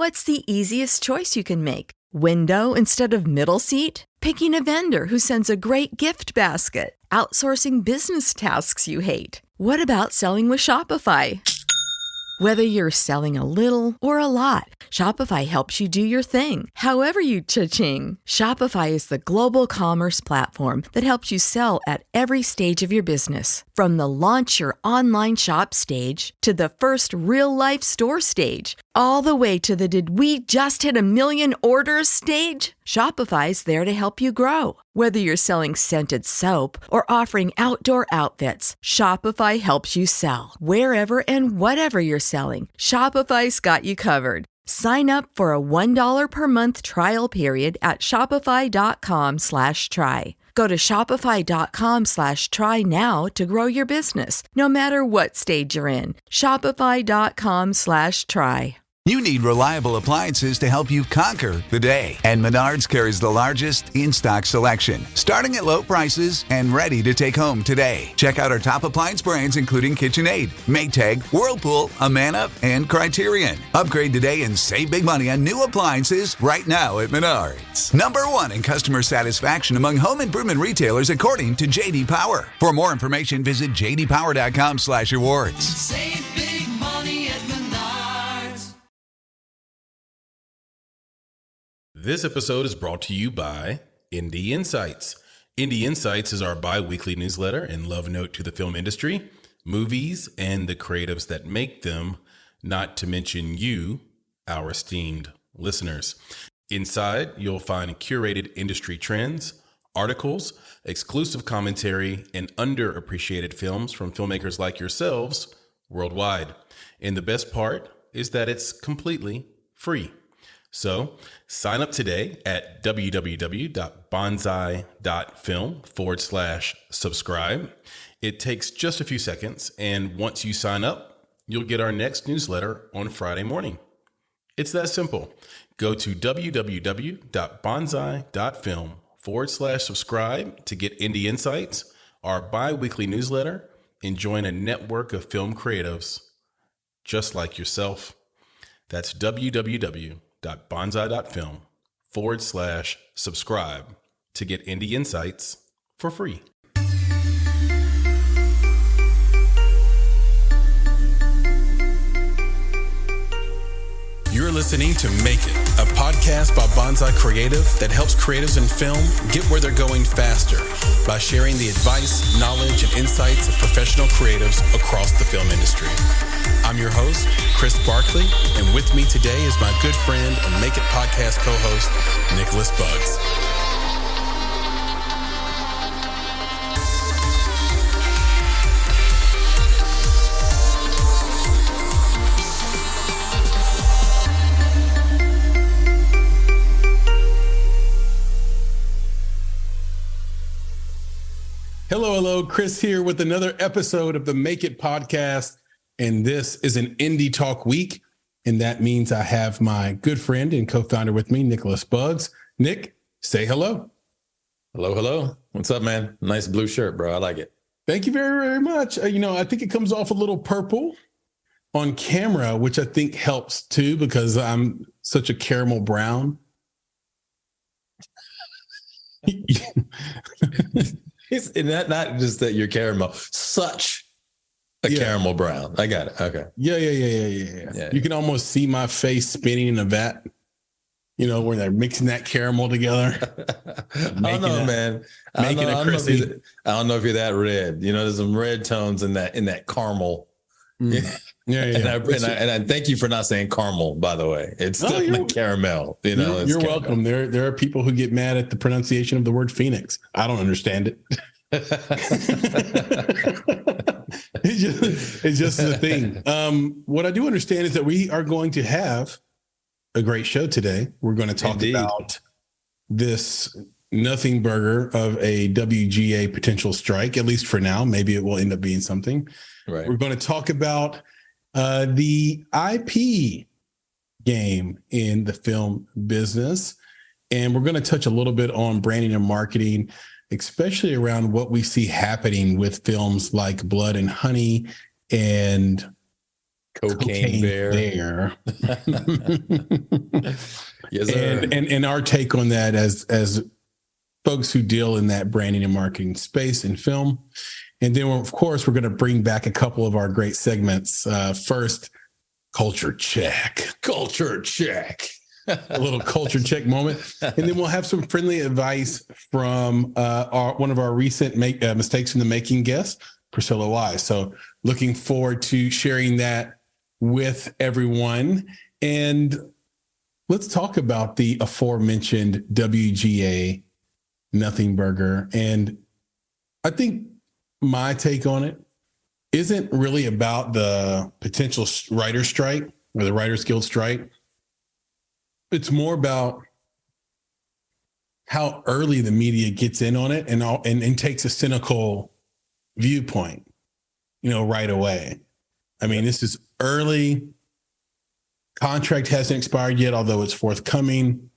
What's the easiest choice you can make? Window instead of middle seat? Picking a vendor who sends a great gift basket? Outsourcing business tasks you hate? What about selling with Shopify? Whether you're selling a little or a lot, Shopify helps you do your thing, however you cha-ching. Shopify is the global commerce platform that helps you sell at every stage of your business. From the launch your online shop stage to the first real-life store stage, all the way to the did we just hit a million orders stage. Shopify's there to help you grow. Whether you're selling scented soap or offering outdoor outfits, Shopify helps you sell. Wherever and whatever you're selling, Shopify's got you covered. Sign up for a $1 per month trial period at shopify.com/try. Go to shopify.com/try now to grow your business, no matter what stage you're in. Shopify.com/try. You need reliable appliances to help you conquer the day. And Menards carries the largest in-stock selection, starting at low prices and ready to take home today. Check out our top appliance brands including KitchenAid, Maytag, Whirlpool, Amana, and Criterion. Upgrade today and save big money on new appliances right now at Menards. Number 1 in customer satisfaction among home improvement retailers according to J.D. Power. For more information, visit jdpower.com/awards. Save big money at Menards. This episode is brought to you by Indie Insights. Indie Insights is our bi-weekly newsletter and love note to the film industry, movies, and the creatives that make them, not to mention you, our esteemed listeners. Inside, you'll find curated industry trends, articles, exclusive commentary, and underappreciated films from filmmakers like yourselves worldwide. And the best part is that it's completely free. So sign up today at www.bonsai.film/subscribe. It takes just a few seconds, and once you sign up, you'll get our next newsletter on Friday morning. It's that simple. Go to www.bonsai.film/subscribe to get Indie Insights, our bi-weekly newsletter, and join a network of film creatives just like yourself. That's www.bonsai.film/subscribe to get Indie Insights for free. You're listening to Make It, a podcast by Bonsai Creative that helps creatives in film get where they're going faster by sharing the advice, knowledge, and insights of professional creatives across the film industry. I'm your host, Chris Barkley, and with me today is my good friend and Make It podcast co-host, Nicholas Buggs. Hello, Chris here with another episode of the Make It podcast. And this is an Indie Talk week. And that means I have my good friend and co-founder with me, Nicholas Buggs. Nick, say hello. Hello. What's up, man? Nice blue shirt, bro. I like it. Thank you very, very much. I think it comes off a little purple on camera, which I think helps too, because I'm such a caramel brown. It's not just that you're caramel, such a caramel brown. I got it. Okay. Yeah. You can almost see my face spinning in a vat, where they're mixing that caramel together. I don't know, man. I don't know if you're that red. There's some red tones in that caramel. Yeah. And I thank you for not saying caramel, by the way. It's definitely caramel. You're welcome. There are people who get mad at the pronunciation of the word Phoenix. I don't understand it. It's just a thing. What I do understand is that we are going to have a great show today. We're going to talk about this nothing burger of a WGA potential strike, at least for now. Maybe it will end up being something. Right. We're going to talk about the IP game in the film business. And we're going to touch a little bit on branding and marketing, especially around what we see happening with films like Blood and Honey and Cocaine Bear. Yes, sir. And our take on that as folks who deal in that branding and marketing space in film. And then, of course, we're going to bring back a couple of our great segments. First, culture check. A little culture check moment. And then we'll have some friendly advice from one of our recent mistakes in the making guests, Priscilla Wise. So looking forward to sharing that with everyone. And let's talk about the aforementioned WGA Nothing Burger. And I think my take on it isn't really about the potential writer's strike or the Writers Guild strike. It's more about how early the media gets in on it and takes a cynical viewpoint, right away. I mean, this is early. Contract hasn't expired yet, although it's forthcoming.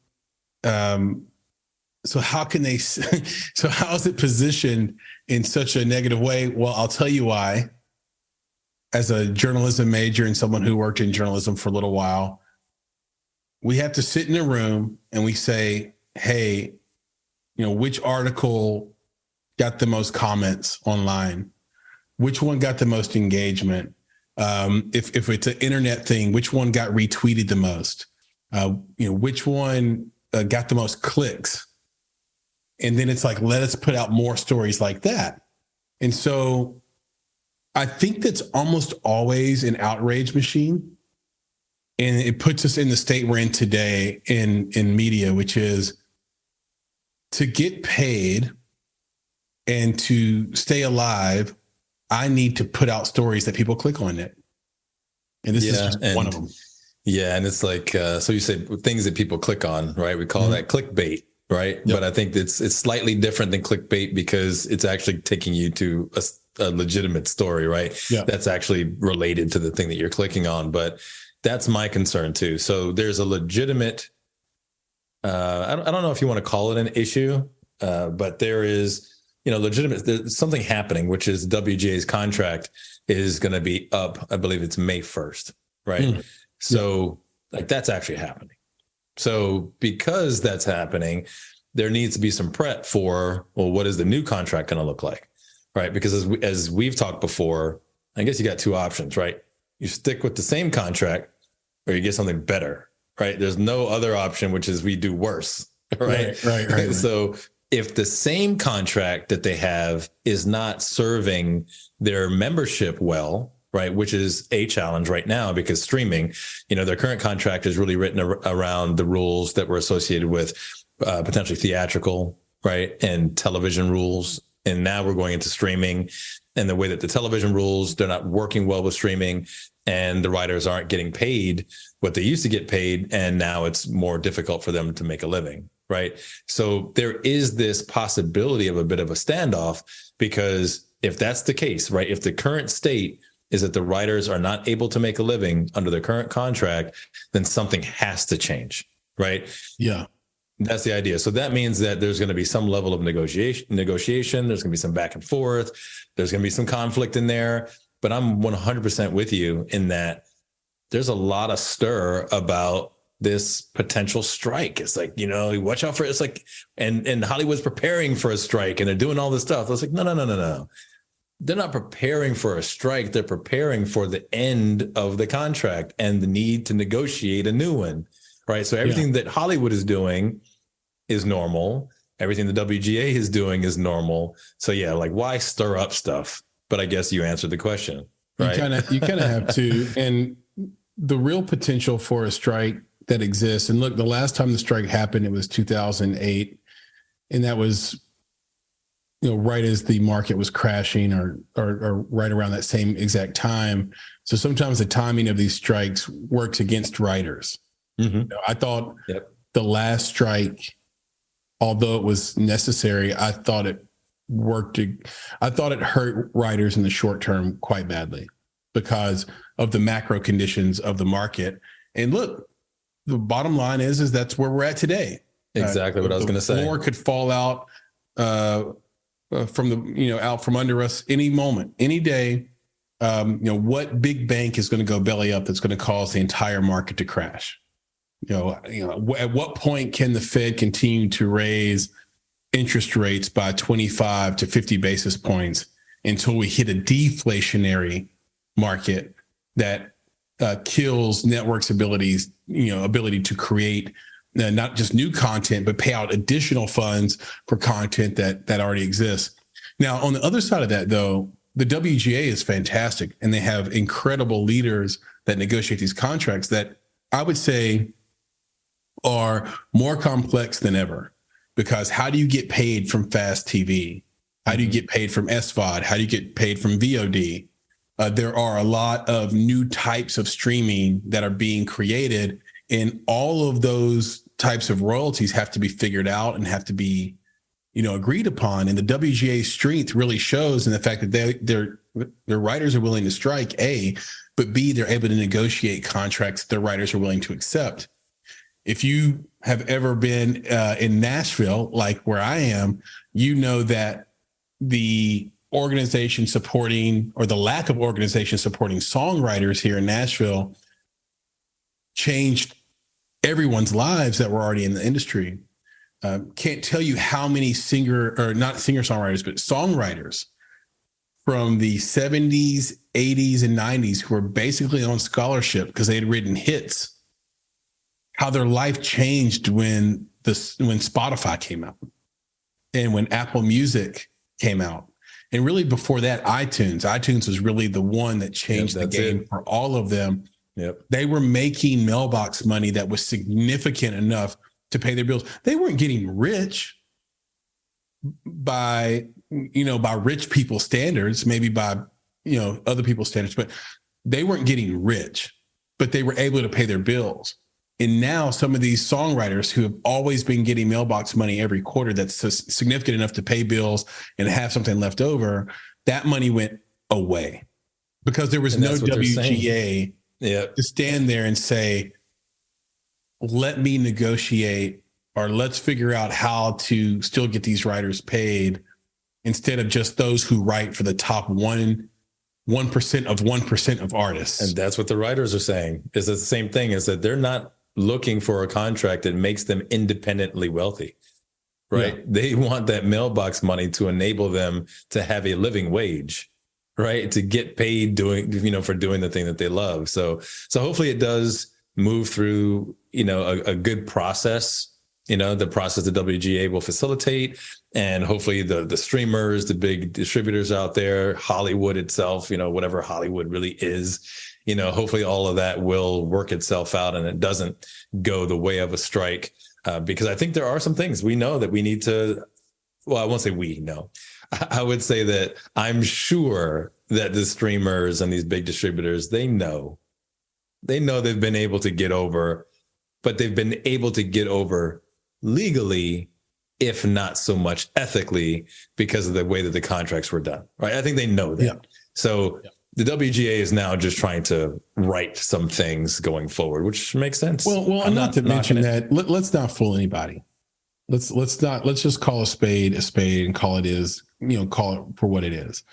So how is it positioned in such a negative way? Well, I'll tell you why. As a journalism major and someone who worked in journalism for a little while, we have to sit in a room and we say, hey, which article got the most comments online? Which one got the most engagement? If it's an internet thing, which one got retweeted the most? Which one got the most clicks? And then it's like, let us put out more stories like that. And so I think that's almost always an outrage machine. And it puts us in the state we're in today in media, which is to get paid and to stay alive, I need to put out stories that people click on it. And this is just one of them. Yeah. And it's like, so you said things that people click on, right? We call that clickbait, right? Yep. But I think it's slightly different than clickbait because it's actually taking you to a legitimate story, right? Yeah. That's actually related to the thing that you're clicking on. But that's my concern too. So there's a legitimate, I don't know if you want to call it an issue, but there is, legitimate, there's something happening, which is WGA's contract is going to be up. I believe it's May 1st. Right. So like that's actually happening. So because that's happening, there needs to be some prep for, well, what is the new contract going to look like? Right. Because as we've talked before, I guess you got two options, right? You stick with the same contract or you get something better, right? There's no other option, which is we do worse, right? Right. So if the same contract that they have is not serving their membership well, right, which is a challenge right now because streaming, their current contract is really written around the rules that were associated with potentially theatrical, right, and television rules. And now we're going into streaming and the way that the television rules, they're not working well with streaming and the writers aren't getting paid what they used to get paid. And now it's more difficult for them to make a living. Right. So there is this possibility of a bit of a standoff because if that's the case, right, if the current state is that the writers are not able to make a living under their current contract, then something has to change. Right. Yeah. That's the idea. So that means that there's going to be some level of negotiation. There's going to be some back and forth. There's going to be some conflict in there. But I'm 100% with you in that there's a lot of stir about this potential strike. It's like, watch out for it. It's like, and Hollywood's preparing for a strike and they're doing all this stuff. I was like, no. They're not preparing for a strike. They're preparing for the end of the contract and the need to negotiate a new one. Right. So everything that Hollywood is doing is normal. Everything the WGA is doing is normal. So yeah, like why stir up stuff? But I guess you answered the question. Right. You kind of have to. And the real potential for a strike that exists. And look, the last time the strike happened, it was 2008. And that was, right as the market was crashing or right around that same exact time. So sometimes the timing of these strikes works against writers. Mm-hmm. I thought the last strike, although it was necessary, I thought it hurt writers in the short term quite badly because of the macro conditions of the market. And look, the bottom line is that's where we're at today. Exactly what I was going to say. The floor could fall out from out from under us any moment, any day. what big bank is going to go belly up that's going to cause the entire market to crash? At what point can the Fed continue to raise interest rates by 25 to 50 basis points until we hit a deflationary market that kills networks' ability to create not just new content, but pay out additional funds for content that already exists. Now, on the other side of that, though, the WGA is fantastic, and they have incredible leaders that negotiate these contracts that I would say are more complex than ever. Because how do you get paid from fast TV? How do you get paid from SVOD? How do you get paid from VOD? There are a lot of new types of streaming that are being created, and all of those types of royalties have to be figured out and have to be, agreed upon. And the WGA's strength really shows in the fact that their writers are willing to strike, A, but B, they're able to negotiate contracts their writers are willing to accept. If you have ever been in Nashville, like where I am, you know that the organization supporting, or the lack of organization supporting songwriters here in Nashville changed everyone's lives that were already in the industry. Can't tell you how many not singer-songwriters, but songwriters from the 70s, 80s, and 90s who were basically on scholarship because they had written hits, how their life changed when Spotify came out and when Apple Music came out. And really before that, iTunes was really the one that changed the game for all of them. Yep. They were making mailbox money that was significant enough to pay their bills. They weren't getting rich by rich people's standards, maybe by, other people's standards, but they weren't getting rich, but they were able to pay their bills. And now some of these songwriters who have always been getting mailbox money every quarter that's significant enough to pay bills and have something left over, that money went away because there was no WGA to stand there and say, let me negotiate, or let's figure out how to still get these writers paid, instead of just those who write for the top 1% of 1% of artists. And that's what the writers are saying, is the same thing, is that they're not looking for a contract that makes them independently wealthy, right? Yeah. They want that mailbox money to enable them to have a living wage, right? To get paid for doing the thing that they love. So hopefully it does move through, a good process, the process the WGA will facilitate, and hopefully the streamers, the big distributors out there, Hollywood itself, whatever Hollywood really is, hopefully all of that will work itself out and it doesn't go the way of a strike. Because I think there are some things we know that we need to, well, I won't say we know. I would say that I'm sure that the streamers and these big distributors, they know they've been able to get over, but they've been able to get over legally, if not so much ethically, because of the way that the contracts were done, right? I think they know that. Yeah. So the WGA is now just trying to right some things going forward, which makes sense. Well, I'm not to mention that. Let's not fool anybody. Let's just call a spade and call it for what it is.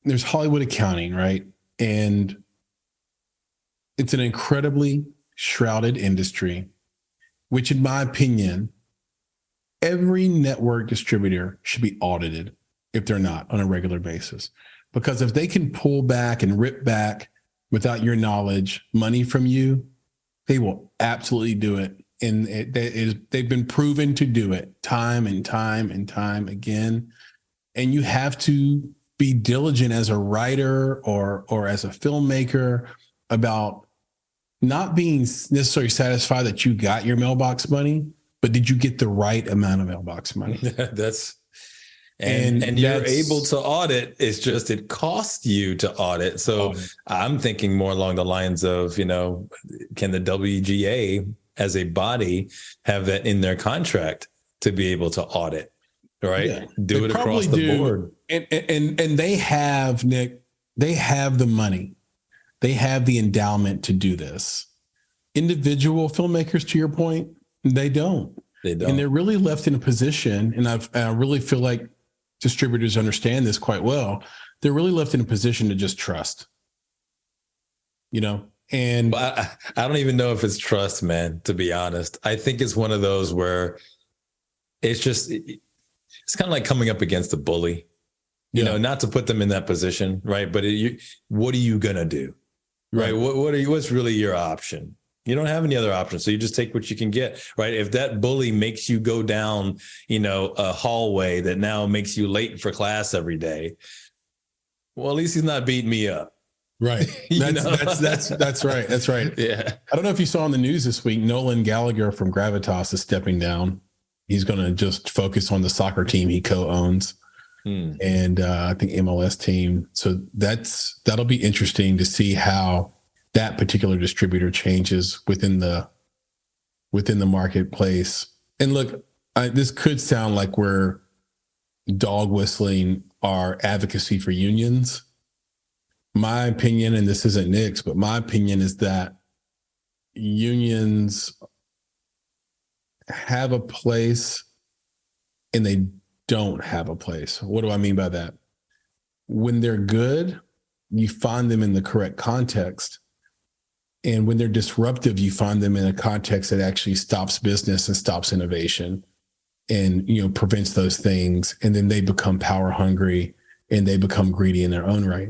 There's Hollywood accounting, right? And it's an incredibly shrouded industry, which in my opinion, every network distributor should be audited if they're not on a regular basis. Because if they can pull back and rip back without your knowledge money from you, they will absolutely do it. And they've been proven to do it time and time and time again. And you have to be diligent as a writer or as a filmmaker about not being necessarily satisfied that you got your mailbox money, but did you get the right amount of mailbox money? And you're able to audit. It's just it costs you to audit. So I'm thinking more along the lines of, can the WGA as a body have that in their contract to be able to audit, right? Yeah, do it across the board. And they have, Nick, they have the money. They have the endowment to do this. Individual filmmakers, to your point, they don't. And they're really left in a position, and I really feel like distributors understand this quite well, they're really left in a position to just trust, and I don't even know if it's trust, man, to be honest. I think it's one of those where it's kind of like coming up against a bully, not to put them in that position. Right. But what are you going to do? Right. What's really your option? You don't have any other options. So you just take what you can get. Right. If that bully makes you go down, a hallway that now makes you late for class every day, well, at least he's not beating me up. Right. That's right. That's right. Yeah. I don't know if you saw on the news this week, Nolan Gallagher from Gravitas is stepping down. He's going to just focus on the soccer team he co-owns and I think MLS team. So that'll be interesting to see how that particular distributor changes within the marketplace. And look, this could sound like we're dog whistling our advocacy for unions. My opinion, and this isn't Nick's, but my opinion is that unions have a place and they don't have a place. What do I mean by that? When they're good, you find them in the correct context. And when they're disruptive, you find them in a context that actually stops business and stops innovation and, prevents those things. And then they become power hungry and they become greedy in their own right.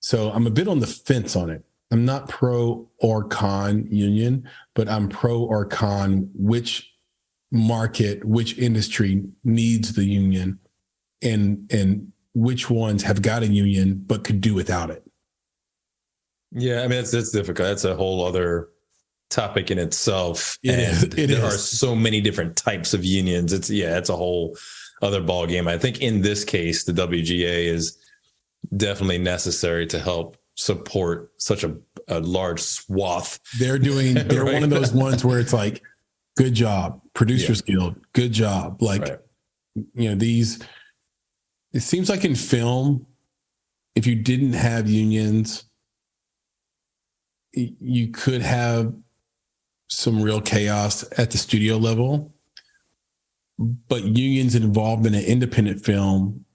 So I'm a bit on the fence on it. I'm not pro or con union, but I'm pro or con which market, which industry needs the union and which ones have got a union but could do without it. Yeah, I mean, that's difficult. That's a whole other topic in itself. There are so many different types of unions. It's a whole other ball game. I think in this case, the WGA is definitely necessary to help support such a large swath. They're Right. one of those ones where it's like, good job, Producers Guild, good job. Like, right. It seems like in film, if you didn't have unions, you could have some real chaos at the studio level, but unions involved in an independent film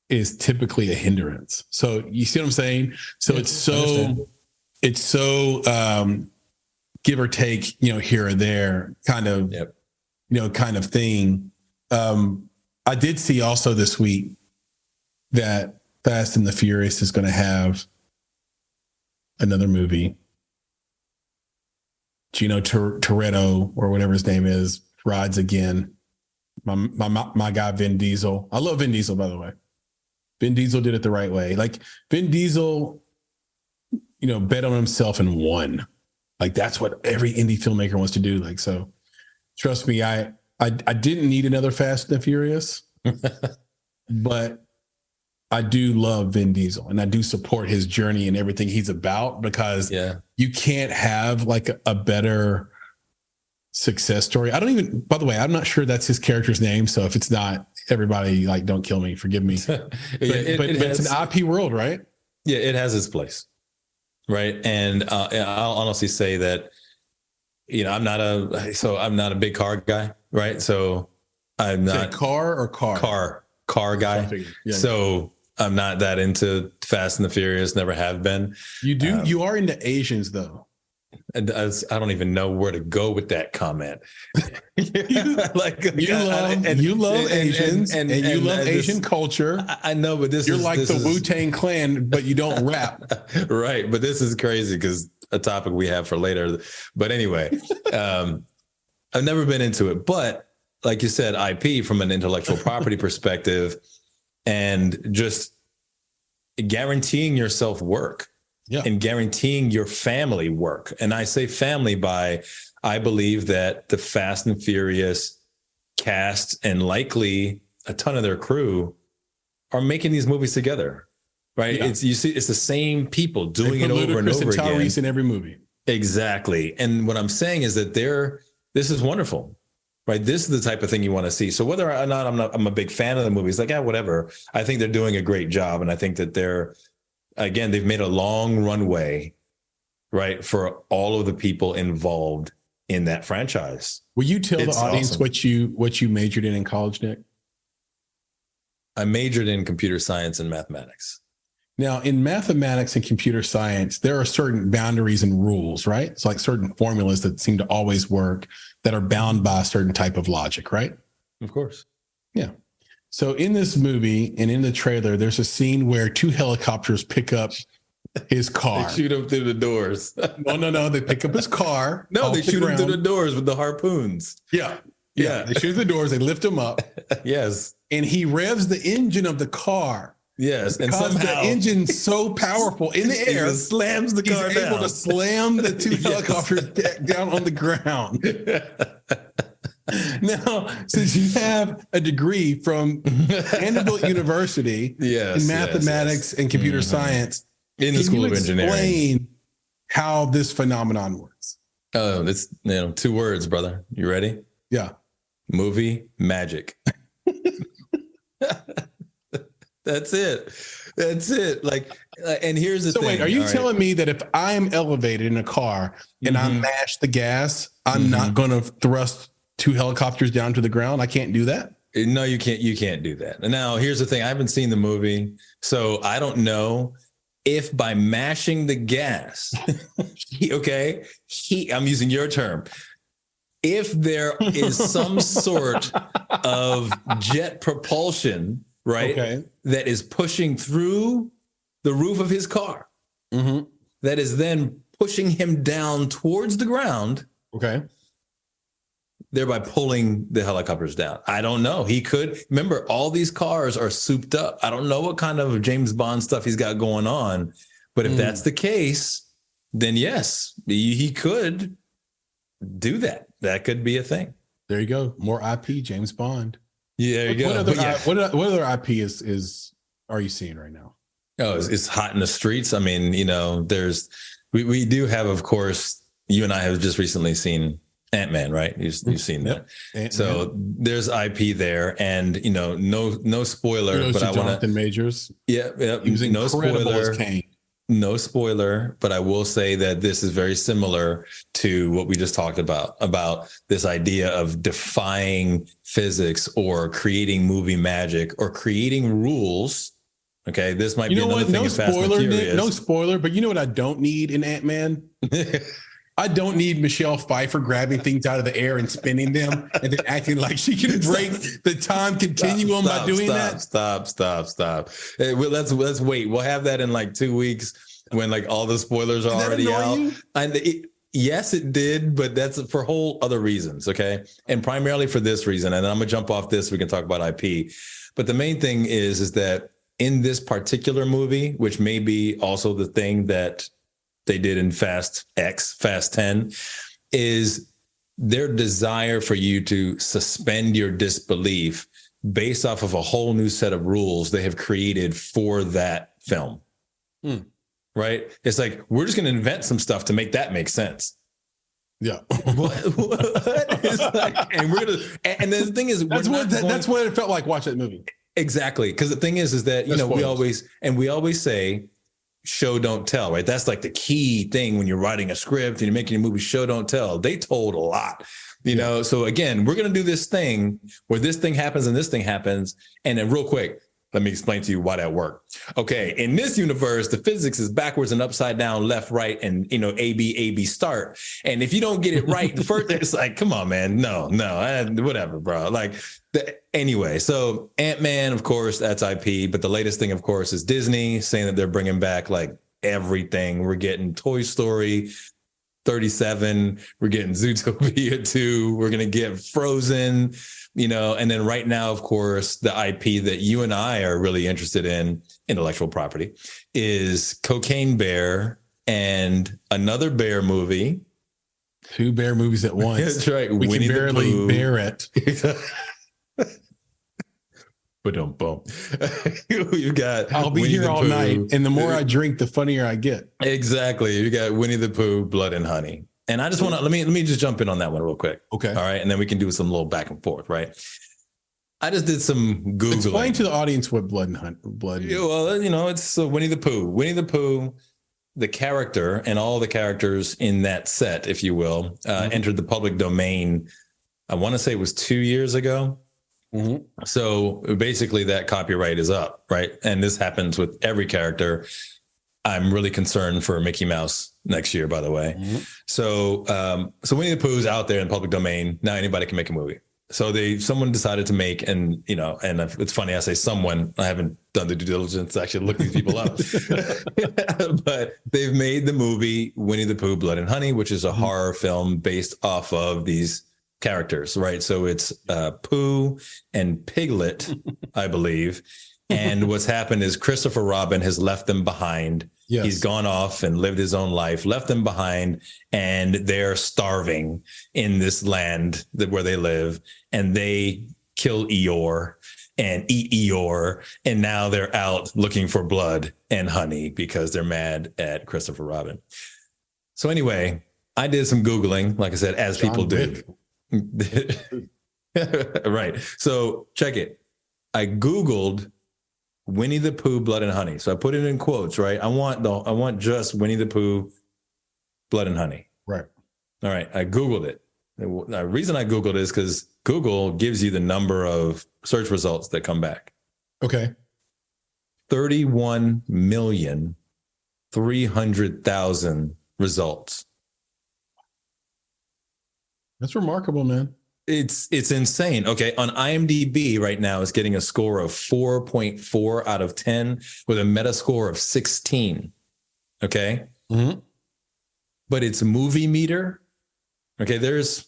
is typically a hindrance. So you see what I'm saying? So it's so give or take, here or there kind of, kind of thing. I did see also this week that Fast and the Furious is going to have another movie. Gino Toretto or whatever his name is rides again. My guy Vin Diesel. I love Vin Diesel, by the way. Vin Diesel did it the right way. Like Vin Diesel, bet on himself and won. Like that's what every indie filmmaker wants to do. Like, so trust me, I didn't need another Fast and the Furious, but I do love Vin Diesel and I do support his journey and everything he's about because you can't have like a better success story. By the way, I'm not sure that's his character's name. So if it's not, everybody like, don't kill me, forgive me. But it's an IP world, right? Yeah, it has its place. Right. And I'll honestly say that, I'm not a big car guy. Right. So I'm not car guy. Yeah. So I'm not that into Fast and the Furious, never have been. You are into Asians though. I don't even know where to go with that comment. You love Asians and you love Asian culture. I know, but you're like the Wu-Tang Clan, but you don't rap. Right. But this is crazy because a topic we have for later. But anyway, I've never been into it. But like you said, IP from an intellectual property perspective and just guaranteeing yourself work. Yeah. And guaranteeing your family work. And I say family I believe that the Fast and Furious cast and likely a ton of their crew are making these movies together, right? Yeah. It's the same people doing it over and over again. Tyrese in every movie. Exactly. And what I'm saying is that this is wonderful, right? This is the type of thing you want to see. So whether or not I'm a big fan of the movies, like, whatever, I think they're doing a great job. And I think that they've made a long runway, right, for all of the people involved in that franchise. Will you tell the audience awesome. what you majored in college, Nick? I majored in computer science and mathematics. Now, in mathematics and computer science, there are certain boundaries and rules, right? It's like certain formulas that seem to always work that are bound by a certain type of logic, right? Of course. Yeah. So in this movie and in the trailer, there's a scene where 2 helicopters pick up his car. They shoot him through the doors. No. They pick up his car. No, they shoot him through the ground. doors with the harpoons. Yeah. Yeah. They shoot the doors. They lift him up. Yes. And he revs the engine of the car. Yes. And Because somehow the engine's so powerful in the air, he slams the car he's down. able to slam the 2 Yes. helicopters down on the ground. Now, since you have a degree from Vanderbilt University in mathematics and computer science, in the School of Engineering, explain how this phenomenon works? Oh, it's 2 words, brother. You ready? Yeah. Movie magic. That's it. That's it. Like, and here's the So thing. wait, are you telling me that if I'm elevated in a car and I mash the gas, I'm not going to thrust 2 helicopters down to the ground? I can't do that? No, you can't. You can't do that. And now here's the thing. I haven't seen the movie, so I don't know if by mashing the gas, I'm using your term. If there is some sort of jet propulsion, right, that is pushing through the roof of his car, that is then pushing him down towards the ground, thereby pulling the helicopters down. I don't know. He could. Remember, all these cars are souped up. I don't know what kind of James Bond stuff he's got going on, but if that's the case, then yes, he could do that. That could be a thing. There you go. More IP, James Bond. Yeah, there you go. What other IP are you seeing right now? Oh, it's hot in the streets. I mean, we do have, of course, you and I have just recently seen Ant-Man, right? You've seen that. Ant-Man. So there's IP there, and no spoiler, but I want Jonathan Majors. Yeah, He was incredible as Kane. No spoiler, but I will say that this is very similar to what we just talked about this idea of defying physics or creating movie magic or creating rules. Okay, this might be another thing. No spoiler, Nick. No spoiler, but you know what I don't need in Ant-Man? I don't need Michelle Pfeiffer grabbing things out of the air and spinning them and then acting like she can break the time continuum by doing that. Stop. Hey, let's wait. We'll have that in like 2 weeks when like all the spoilers are already out. Yes, it did, but that's for whole other reasons. Okay. And primarily for this reason. And I'm going to jump off this. We can talk about IP. But the main thing is that in this particular movie, which may be also the thing that they did in Fast 10, is their desire for you to suspend your disbelief based off of a whole new set of rules they have created for that film. Right? It's like, we're just going to invent some stuff to make that make sense. Yeah. What? It's like, and we're going to, and the thing is, that's what it felt like watching that movie. Exactly. Because the thing is that, we always say, show don't tell, right? That's like the key thing when you're writing a script and you're making a movie. Show don't tell. They told a lot, so again, we're going to do this thing where this thing happens and this thing happens. And then real quick, let me explain to you why that worked. Okay. In this universe, the physics is backwards and upside down, left, right, and A, B, start. And if you don't get it right, the first it's like, come on, man. No, whatever, bro. Anyway, so Ant-Man, of course, that's IP. But the latest thing, of course, is Disney saying that they're bringing back like everything. We're getting Toy Story 37. We're getting Zootopia 2. We're going to get Frozen, and then right now, of course, the IP that you and I are really interested in, intellectual property, is Cocaine Bear and another bear movie. 2 bear movies at once. That's right. We can barely bear it. Boom. You got. I'll be here all night, and the more I drink, the funnier I get. Exactly. You got Winnie the Pooh, Blood and Honey, and I just want to let me just jump in on that one real quick. Okay. All right, and then we can do some little back and forth. Right. I just did some Googling. Explain to the audience what Blood and Honey. Yeah, well, it's Winnie the Pooh. Winnie the Pooh, the character, and all the characters in that set, if you will, entered the public domain. I want to say it was 2 years ago. Mm-hmm. So basically that copyright is up, right? And this happens with every character. I'm really concerned for Mickey Mouse next year, by the way. Mm-hmm. So Winnie the Pooh's out there in the public domain. Now anybody can make a movie. So someone decided to make, and it's funny, I say someone, I haven't done the due diligence to actually look these people up, but they've made the movie Winnie the Pooh, Blood and Honey, which is a horror film based off of these characters, right? So it's Pooh and Piglet, I believe. And what's happened is Christopher Robin has left them behind. Yes. He's gone off and lived his own life, left them behind, and they're starving in this land where they live. And they kill Eeyore and eat Eeyore. And now they're out looking for blood and honey because they're mad at Christopher Robin. So anyway, I did some Googling, like I said, as John people do. Right. So check it. I Googled Winnie the Pooh, Blood and Honey. So I put it in quotes, right? I want just Winnie the Pooh, Blood and Honey. Right. All right. I Googled it. The reason I Googled it is because Google gives you the number of search results that come back. Okay. 31,300,000 results. That's remarkable, man. It's insane. Okay. On IMDb right now, it's getting a score of 4.4 out of 10 with a meta score of 16. Okay. Mm-hmm. But it's movie meter. Okay. There's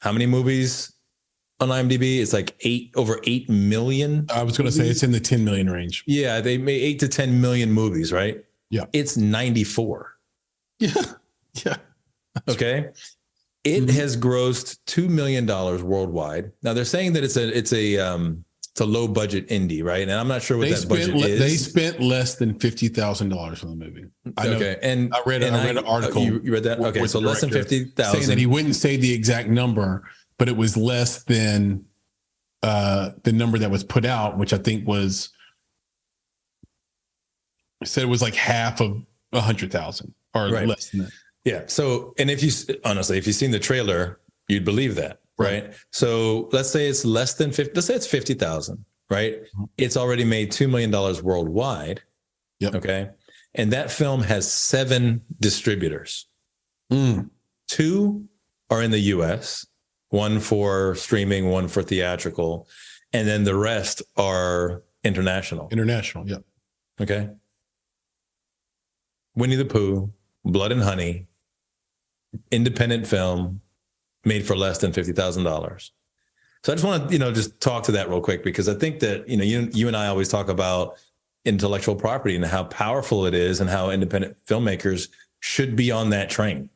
how many movies on IMDb? It's like over 8 million. I was going to say it's in the 10 million range. Yeah. They made 8 to 10 million movies, right? Yeah. It's 94. Yeah. Yeah. Okay. It has grossed $2 million worldwide. Now they're saying that it's a low budget indie, right? And I'm not sure what that budget is. They spent less than $50,000 on the movie. Okay, and I read an article. You read that? Okay, so less than 50,000. Saying that he wouldn't say the exact number, but it was less than the number that was put out, which I think was said it was like half of 100,000 or less than that. Yeah. So, and if you've seen the trailer, you'd believe that, right? So let's say it's less than 50, let's say it's 50,000, right? It's already made $2 million worldwide. Yep. Okay. And that film has 7 distributors. 2 are in the US, 1 for streaming, 1 for theatrical. And then the rest are international. International. Yep. Okay. Winnie the Pooh, Blood and Honey, independent film made for less than $50,000. So I just want to, just talk to that real quick, because I think that, you and I always talk about intellectual property and how powerful it is and how independent filmmakers should be on that train.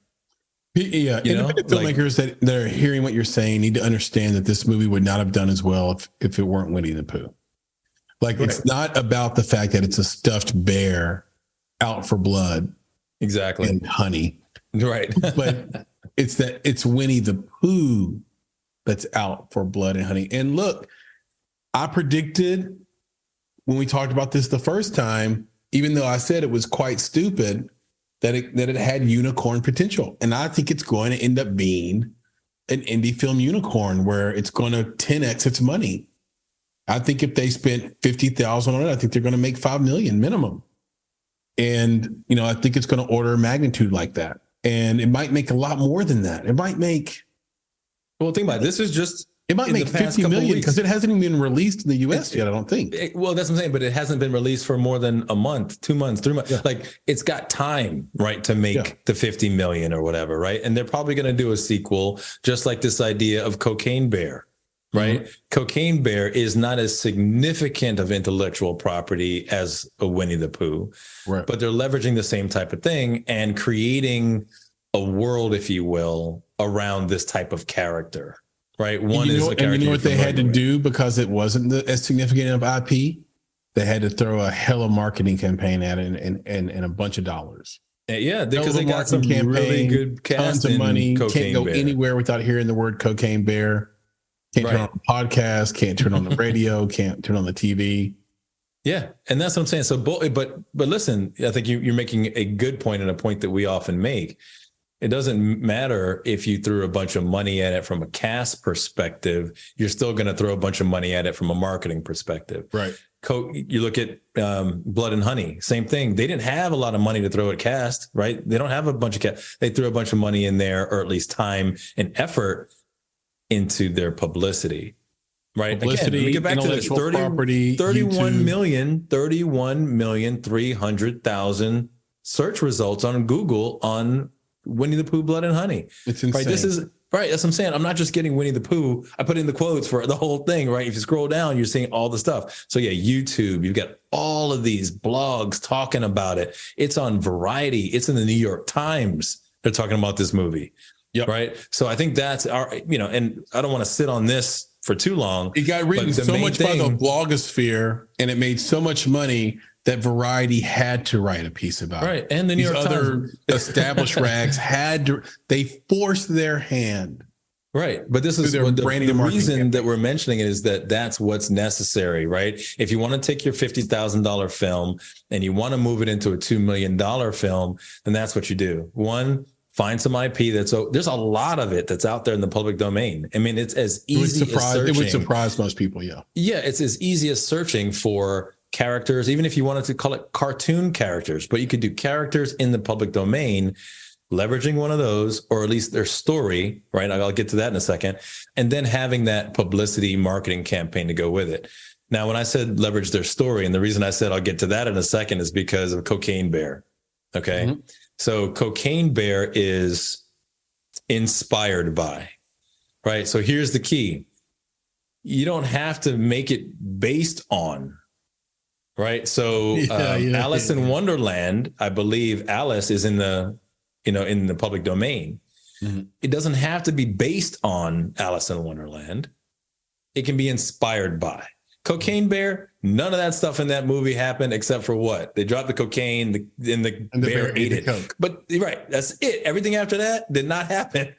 Yeah. Independent filmmakers that are hearing what you're saying need to understand that this movie would not have done as well if it weren't Winnie the Pooh. It's not about the fact that it's a stuffed bear out for blood. Exactly. And honey. Right. But it's that it's Winnie the Pooh that's out for blood and honey. And look, I predicted when we talked about this the first time, even though I said it was quite stupid, that it had unicorn potential. And I think it's going to end up being an indie film unicorn where it's going to 10x its money. I think if they spent $50,000 on it, I think they're going to make $5 million minimum. And, I think it's going to order of magnitude like that. And it might make a lot more than that. It might make. Well, think about it. This is just. It might make 50 million because it hasn't even been released in the US yet, I don't think. That's what I'm saying. But it hasn't been released for more than a month, 2 months, 3 months. Yeah. It's got time, right, to make the 50 million or whatever, right? And they're probably going to do a sequel, just like this idea of Cocaine Bear. Right. Mm-hmm. Cocaine Bear is not as significant of intellectual property as a Winnie the Pooh, right, but they're leveraging the same type of thing and creating a world, if you will, around this type of character. Right. One is a character. And you know what they had to do because it wasn't as significant of IP? They had to throw a hella marketing campaign at it and a bunch of dollars. Yeah, because they got some really good cast, tons of money. Cocaine Can't go Bear anywhere without hearing the word Cocaine Bear. Can't turn on the podcast, can't turn on the radio, can't turn on the TV. Yeah. And that's what I'm saying. So, but listen, I think you're making a good point and a point that we often make. It doesn't matter if you threw a bunch of money at it from a cast perspective, you're still going to throw a bunch of money at it from a marketing perspective. Right. You look at Blood and Honey, same thing. They didn't have a lot of money to throw at cast, right? They don't have a bunch of cast. They threw a bunch of money in there, or at least time and effort into their publicity. Right. Publicity, again, let me get back to this. property, 31,300,000 search results on Google on Winnie the Pooh, Blood and Honey. It's insane. Right. This is right. That's what I'm saying. I'm not just getting Winnie the Pooh. I put in the quotes for the whole thing. Right. If you scroll down, you're seeing all the stuff. So yeah, YouTube, you've got all of these blogs talking about it. It's on Variety. It's in the New York Times. They're talking about this movie. Yep. Right. So I think that's our, and I don't want to sit on this for too long. It got written so much by the blogosphere, and it made so much money that Variety had to write a piece about right. it. And the New York other Times. established rags they forced their hand. Right. But this is the reason that we're mentioning it is that that's what's necessary, right? If you want to take your $50,000 film and you want to move it into a $2 million film, then that's what you do. One, find some IP there's a lot of it that's out there in the public domain. I mean, it's as easy as searching. It would surprise most people, yeah. Yeah, it's as easy as searching for characters, even if you wanted to call it cartoon characters, but you could do characters in the public domain, leveraging one of those, or at least their story, right? I'll get to that in a second. And then having that publicity marketing campaign to go with it. Now, when I said leverage their story, and the reason I said I'll get to that in a second is because of Cocaine Bear. Okay. Mm-hmm. So Cocaine Bear is inspired by, right? So here's the key. You don't have to make it based on, right? So Alice in Wonderland, I believe Alice is in the public domain. Mm-hmm. It doesn't have to be based on Alice in Wonderland. It can be inspired by. Cocaine Bear, none of that stuff in that movie happened except for what? They dropped the cocaine and the bear ate it. Coke. But right, that's it. Everything after that did not happen.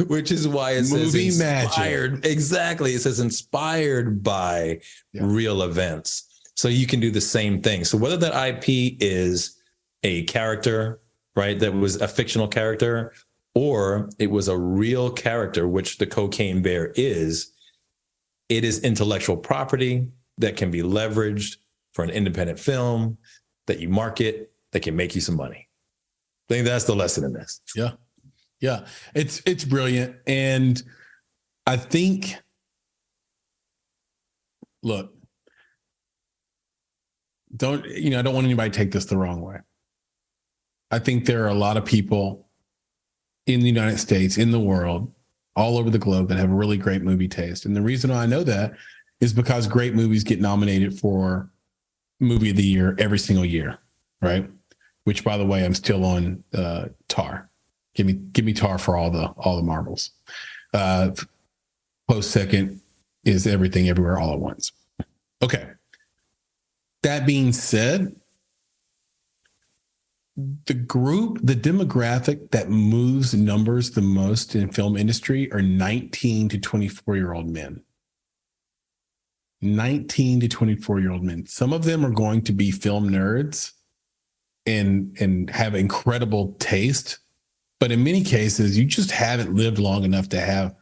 Which is why it movie says inspired. Magic. Exactly. It says inspired by real events. So you can do the same thing. So whether that IP is a character, right, that was a fictional character, or it was a real character, which the Cocaine Bear is, it is intellectual property that can be leveraged for an independent film that you market that can make you some money. I think that's the lesson in this. Yeah. Yeah. It's brilliant. And I think, look, I don't want anybody to take this the wrong way. I think there are a lot of people in the United States, in the world, all over the globe that have a really great movie taste. And the reason I know that is because great movies get nominated for Movie of the Year every single year, right? Which, by the way, I'm still on Tar. Give me Tar for all the marbles. Close second is Everything Everywhere All at Once. Okay. That being said, the demographic that moves numbers the most in film industry are 19 to 24-year-old men. 19 to 24-year-old men. Some of them are going to be film nerds and have incredible taste. But in many cases, you just haven't lived long enough to have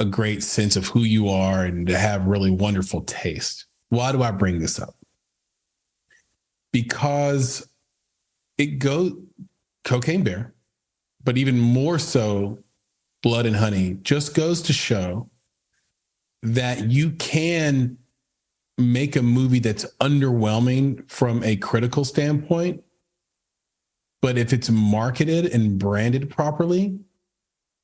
a great sense of who you are and to have really wonderful taste. Why do I bring this up? Because it goes Cocaine Bear, but even more so Blood and Honey, just goes to show that you can make a movie that's underwhelming from a critical standpoint, but if it's marketed and branded properly,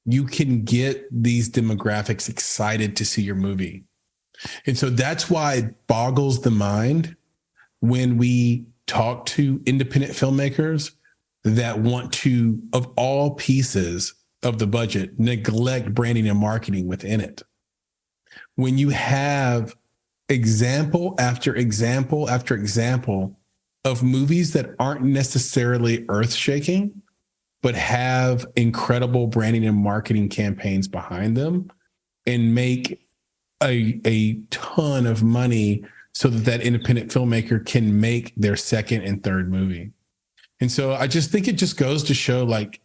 you can get these demographics excited to see your movie. And so that's why it boggles the mind when we talk to independent filmmakers that want to, of all pieces of the budget, neglect branding and marketing within it. When you have example after example after example of movies that aren't necessarily earth-shaking, but have incredible branding and marketing campaigns behind them and make a ton of money so that independent filmmaker can make their second and third movie. And so I just think it just goes to show, like,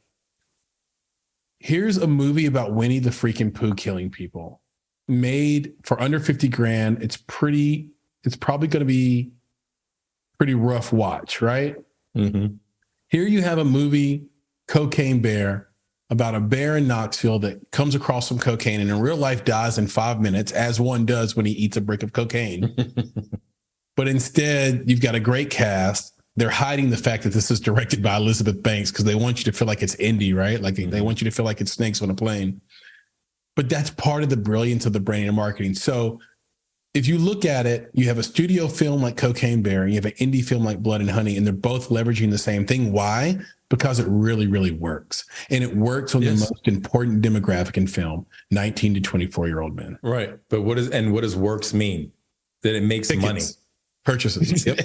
here's a movie about Winnie the freaking Pooh killing people, made for under 50 grand. It's probably going to be pretty rough watch, right? Mm-hmm. Here you have a movie, Cocaine Bear, about a bear in Knoxville that comes across some cocaine and in real life dies in 5 minutes, as one does when he eats a brick of cocaine. But instead, you've got a great cast. They're hiding the fact that this is directed by Elizabeth Banks because they want you to feel like it's indie, right? Like they want you to feel like it's snakes on a plane. But that's part of the brilliance of the branding and marketing. So if you look at it, you have a studio film like Cocaine Bear and you have an indie film like Blood and Honey, and they're both leveraging the same thing. Why? Because it really, really works. And it works on the most important demographic in film, 19 to 24-year-old men. Right. But what does works mean? That it makes Tickets, money. Purchases. Yep.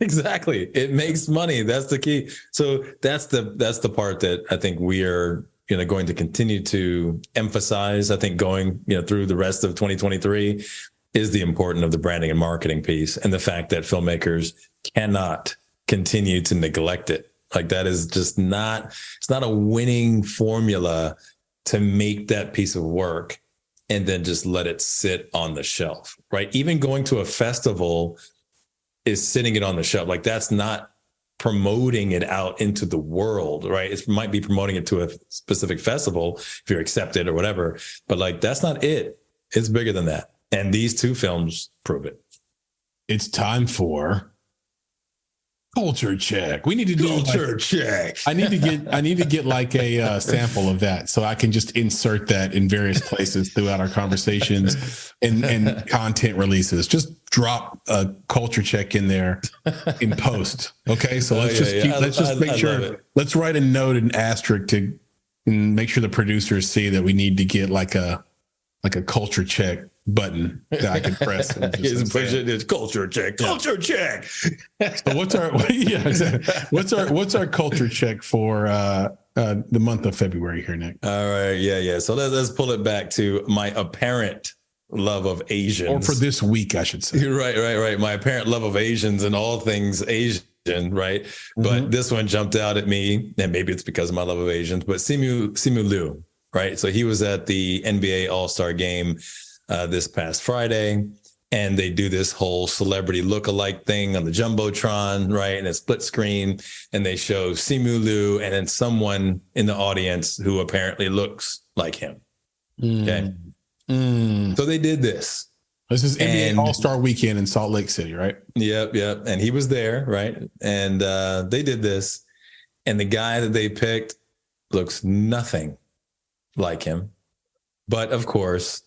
Exactly. It makes money. That's the key. So that's the part that I think we are, going to continue to emphasize. I think going, through the rest of 2023 is the importance of the branding and marketing piece, and the fact that filmmakers cannot continue to neglect it. Like that is just it's not a winning formula to make that piece of work and then just let it sit on the shelf, right? Even going to a festival is sitting it on the shelf. Like that's not promoting it out into the world, right? It might be promoting it to a specific festival if you're accepted or whatever, but like that's not it. It's bigger than that. And these two films prove it. It's time for culture check. We need to do culture check. I need to get like a sample of that so I can just insert that in various places throughout our conversations and content releases. Just drop a culture check in there in post. Okay, so let's make sure. Let's write a note and asterisk to make sure the producers see that we need to get like a culture check button that I can press. It's culture check. Culture check. So what's our culture check for the month of February here, Nick? All right, yeah. So let's pull it back to my apparent love of Asians, or for this week, I should say. Right. My apparent love of Asians and all things Asian. Right, but this one jumped out at me, and maybe it's because of my love of Asians. But Simu Liu, right? So he was at the NBA All-Star Game this past Friday, and they do this whole celebrity look-alike thing on the Jumbotron, right? And it's split screen, and they show Simu Liu and then someone in the audience who apparently looks like him. Okay. So they did this. This is NBA All-Star Weekend in Salt Lake City, right? Yep. And he was there, right? And they did this, and the guy that they picked looks nothing like him, but of course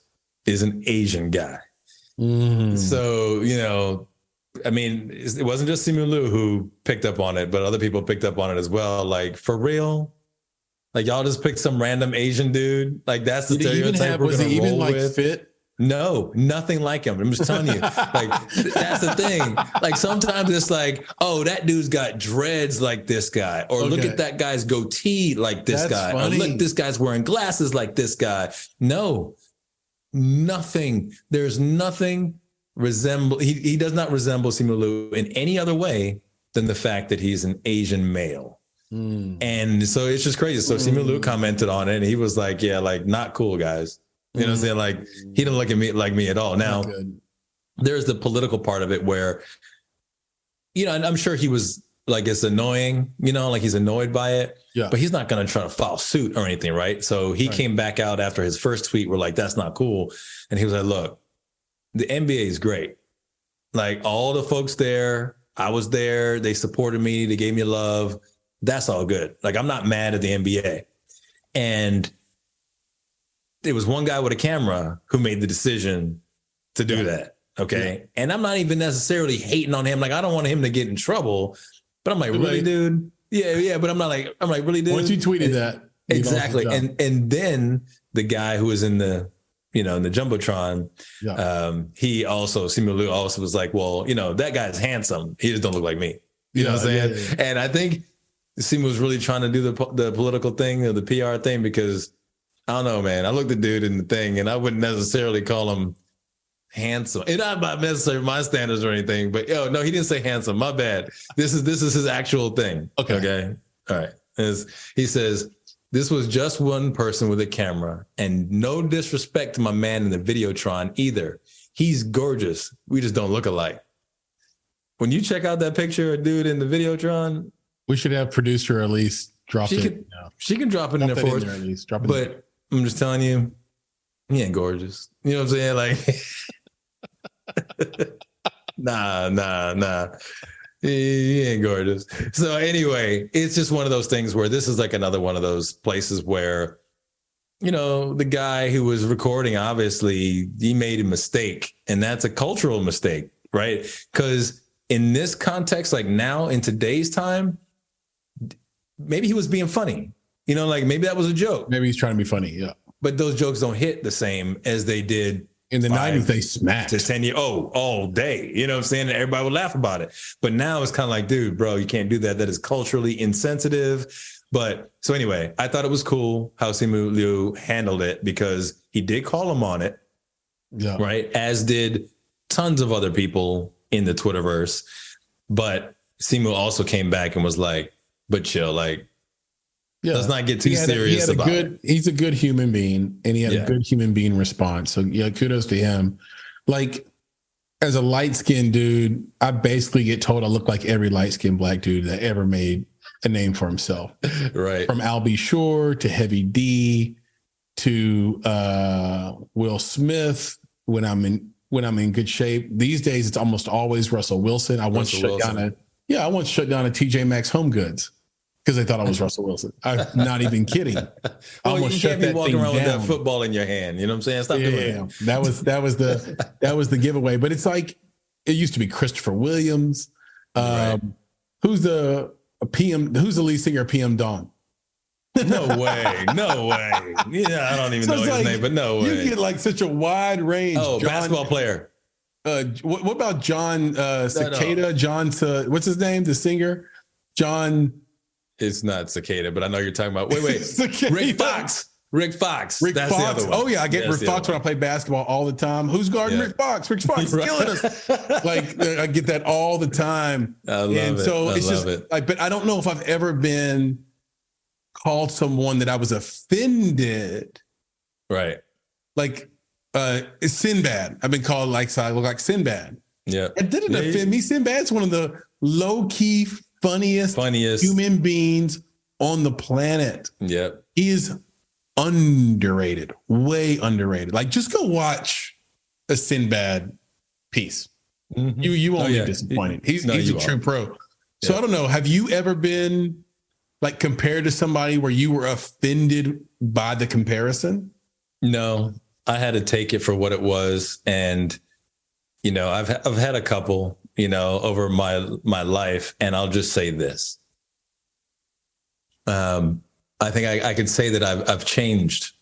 is an Asian guy. So, I mean, it wasn't just Simu Liu who picked up on it, but other people picked up on it as well. Like, for real? Like, y'all just picked some random Asian dude? Like, that's the stereotype we're going to roll with? Fit? No, nothing like him. I'm just telling you, like, that's the thing. Like, sometimes it's like, oh, that dude's got dreads like this guy, or look at that guy's goatee like this guy, or look, this guy's wearing glasses like this guy. No, nothing. There's nothing he does not resemble Simu Liu in any other way than the fact that he's an Asian male. And so it's just crazy. So Simu Liu commented on it, and he was like, yeah, like, not cool, guys. You know what I'm saying? Like, he didn't look at me like me at all. Now, there's the political part of it where, and I'm sure he was like, it's annoying, like he's annoyed by it, but he's not going to try to file suit or anything. Right. So he came back out after his first tweet. We're like, that's not cool. And he was like, look, the NBA is great. Like, all the folks there, I was there. They supported me. They gave me love. That's all good. Like, I'm not mad at the NBA. And it was one guy with a camera who made the decision to do that. Okay. And I'm not even necessarily hating on him. Like, I don't want him to get in trouble, but I'm like, really, dude? Yeah. But I'm like, really, dude? Once you tweeted that. Exactly. And then the guy who was in the, in the Jumbotron, Simu Liu also was like, well, that guy's handsome. He just don't look like me. You know what I'm saying? Yeah. And I think Simu was really trying to do the political thing or the PR thing, because I don't know, man. I looked at the dude in the thing, and I wouldn't necessarily call him handsome. And not by necessarily my standards or anything, but no, he didn't say handsome. My bad. This is his actual thing. Okay. All right. He says, This was just one person with a camera, and no disrespect to my man in the Videotron either. He's gorgeous. We just don't look alike. When you check out that picture of dude in the Videotron, We should have producer Elise drop it. She can drop it in there for us. Elise. Drop it But I'm just telling you, he ain't gorgeous. You know what I'm saying? Like, nah. He ain't gorgeous. So anyway, it's just one of those things where this is like another one of those places where, you know, the guy who was recording, obviously, he made a mistake, and that's a cultural mistake, right? Because in this context, like now in today's time, maybe he was being funny, you know, like maybe that was a joke. Maybe he's trying to be funny. Yeah. But those jokes don't hit the same as they did in the 90s. They smacked to 10 years. Oh, all day. You know what I'm saying? And everybody would laugh about it. But now it's kind of like, dude, bro, you can't do that. That is culturally insensitive. But so anyway, I thought it was cool how Simu Liu handled it, because he did call him on it. Yeah. Right. As did tons of other people in the Twitterverse. But Simu also came back and was like, but chill, like, let's not get too serious about it. He's a good human being, and he had a good human being response. So yeah, kudos to him. Like, as a light-skinned dude, I basically get told I look like every light-skinned black dude that ever made a name for himself. Right. From Al B. Shore to Heavy D to Will Smith when I'm in good shape. These days it's almost always Russell Wilson. I once shut down a TJ Maxx Home Goods because they thought I was Russell Wilson. I'm not even kidding. Well, you can't be walking around with that football in your hand. You know what I'm saying? Stop doing it. That was the giveaway. But it's like, it used to be Christopher Williams. Right. Who's the lead singer of PM Dawn? No way. Yeah, I don't even know his name, but no way. You get like such a wide range. Oh, basketball player. What about John Cicada? What's his name? The singer? John. It's not Cicada, but I know you're talking about. Wait. Rick Fox. Rick Fox. The other one. Oh yeah, I get Rick Fox when I play basketball all the time. Who's guarding Rick Fox? Rick Fox is killing us. Like, I get that all the time. I love it. So it's just like, but I don't know if I've ever been called someone that I was offended. Right. Like it's Sinbad. I've been called like, so I look like Sinbad. Yeah. It didn't offend me. Sinbad's one of the low-key funniest human beings on the planet. Yeah. He is underrated, way underrated. Like, just go watch a Sinbad piece. Mm-hmm. You won't be disappointed. He's a true pro. So I don't know. Have you ever been like compared to somebody where you were offended by the comparison? No, I had to take it for what it was. And, you know, I've had a couple, you know, over my life, and I'll just say this. I think I could say that I've changed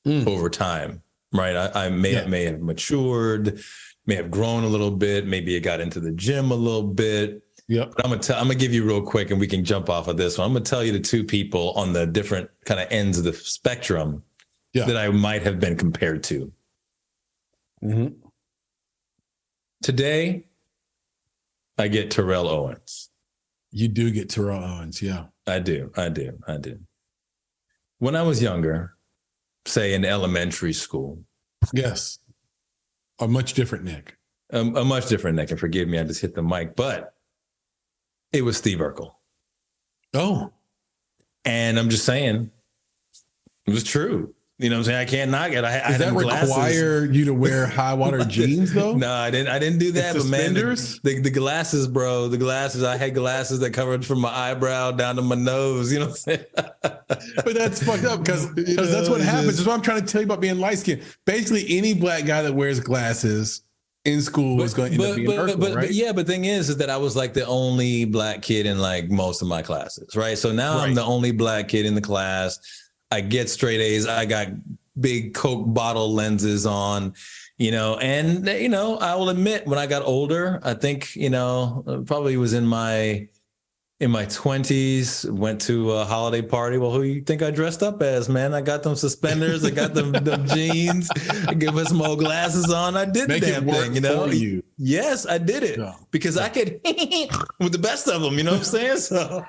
over time, right? I may have matured, may have grown a little bit. Maybe I got into the gym a little bit. Yep. But I'm gonna give you real quick, and we can jump off of this one. I'm gonna tell you the two people on the different kind of ends of the spectrum that I might have been compared to. Mm-hmm. Today, I get Terrell Owens. You do get Terrell Owens, yeah. I do. When I was younger, say in elementary school. Yes. A much different Nick. A much different Nick, and forgive me, I just hit the mic, but it was Steve Urkel. Oh. And I'm just saying, it was true. You know what I'm saying? I can't knock it. Does that require you to wear high water jeans though? No, I didn't do that. But man, the glasses, bro, the glasses, I had glasses that covered from my eyebrow down to my nose. You know what I'm saying? But that's fucked up because that's what happens. That's what I'm trying to tell you about being light skinned. Basically, any black guy that wears glasses in school is going to end up being Urkel, right? But the thing is that I was like the only black kid in like most of my classes, right? So now I'm the only black kid in the class. I get straight A's. I got big Coke bottle lenses on, you know, and, you know, I will admit when I got older, I think, you know, probably was in my 20s, went to a holiday party. Well, who you think I dressed up as, man? I got them suspenders. I got them jeans. I give us some old glasses on. I did the damn thing, you know? Yes, I did it because I could with the best of them, you know what I'm saying? So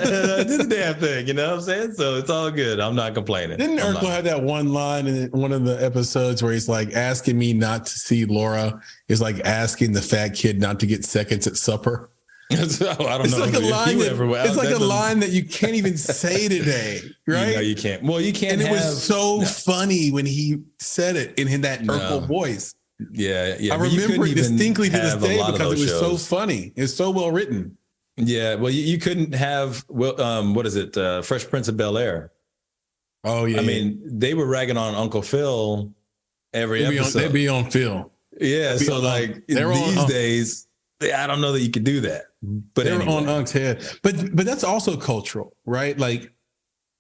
I did the damn thing. You know what I'm saying? So it's all good. I'm not complaining. Didn't Urkel have that one line in one of the episodes where he's like, asking me not to see Laura is like asking the fat kid not to get seconds at supper? I don't It's know. like a line it's like a line that you can't even say today, right? No, you can't. Well, you can't. And it was so funny when he said it in that Urkel voice. Yeah. I remember it distinctly to this day because it was so funny. It's so well written. Yeah. Well, you couldn't have, what is it? Fresh Prince of Bel-Air. Oh, yeah. I mean, they were ragging on Uncle Phil every episode. They'd be on Phil. Yeah. So like these days, I don't know that you could do that. But they were on Unc's head. But that's also cultural, right? Like,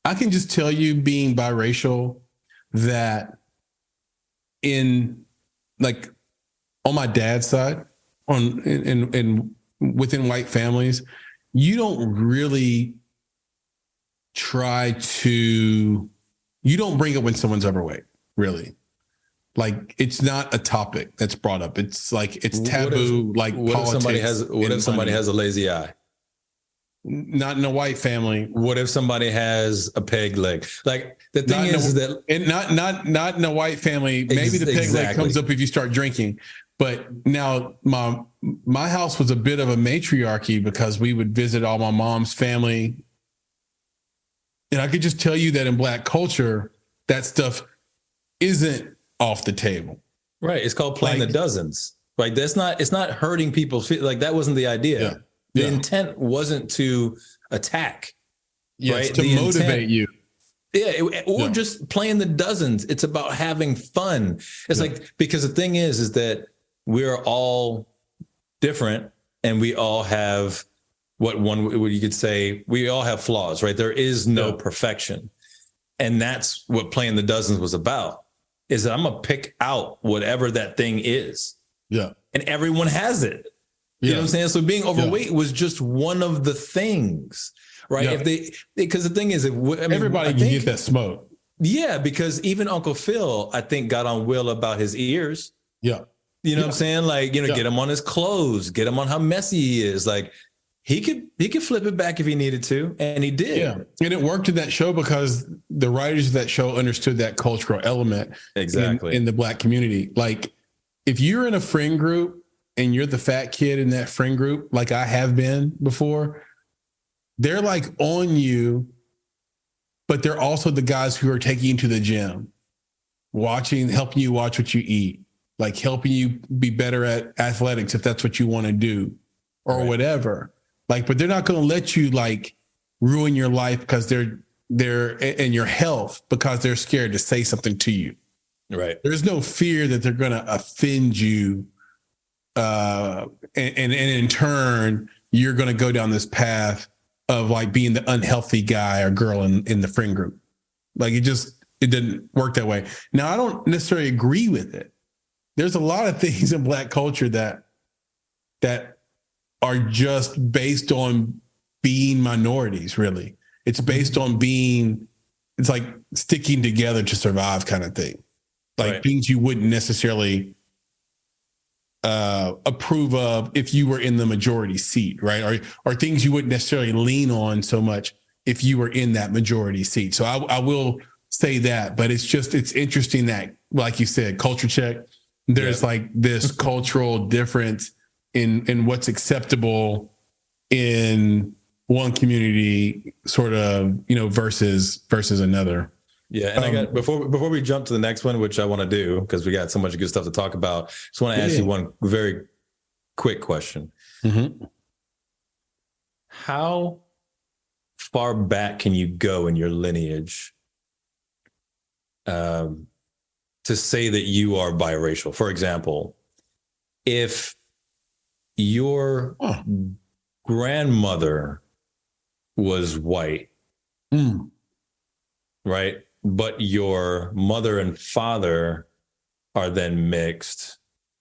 I can just tell you, being biracial, that in like on my dad's side, in within white families, you don't really you don't bring up when someone's overweight, really. Like, it's not a topic that's brought up. It's like, it's taboo. What if somebody has a lazy eye? Not in a white family. What if somebody has a peg leg? Like, the thing is that not in a white family. Maybe the peg leg comes up if you start drinking. But now my house was a bit of a matriarchy because we would visit all my mom's family. And I could just tell you that in Black culture, that stuff isn't off the table. Right. It's called playing the dozens. Like, it's not hurting people's feet. Like, that wasn't the idea. Yeah. The intent wasn't to attack. Yes, right? to motivate you. Yeah. Or just playing the dozens. It's about having fun. It's like, because the thing is that we're all different and we all have what you could say, we all have flaws, right? There is no perfection. And that's what playing the dozens was about, is that I'm going to pick out whatever that thing is. Yeah. And everyone has it. You know what I'm saying? So being overweight was just one of the things, right? Yeah. Because the thing is, everybody can get that smoke. Yeah. Because even Uncle Phil, I think, got on Will about his ears. Yeah. You know what I'm saying? Like, get him on his clothes, get him on how messy he is. Like, he could flip it back if he needed to, and he did. Yeah, and it worked in that show because the writers of that show understood that cultural element exactly in the Black community. Like, if you're in a friend group and you're the fat kid in that friend group, like I have been before, they're like on you, but they're also the guys who are taking you to the gym, helping you watch what you eat, like helping you be better at athletics if that's what you want to do, or whatever. Like, but they're not going to let you like ruin your life because they're and your health because they're scared to say something to you. Right. There's no fear that they're going to offend you. And in turn, you're going to go down this path of like being the unhealthy guy or girl in the friend group. Like, it didn't work that way. Now, I don't necessarily agree with it. There's a lot of things in Black culture that are just based on being minorities, really. It's based on it's like sticking together to survive kind of thing. Like things you wouldn't necessarily approve of if you were in the majority seat, right? Or things you wouldn't necessarily lean on so much if you were in that majority seat. So I will say that, but it's interesting that, like you said, culture check, there's like this cultural difference in what's acceptable in one community, sort of, versus another. Yeah. And I got, before we jump to the next one, which I want to do, because we got so much good stuff to talk about, just want to ask you one very quick question. Mm-hmm. How far back can you go in your lineage to say that you are biracial? For example, if your grandmother was white, right? But your mother and father are then mixed,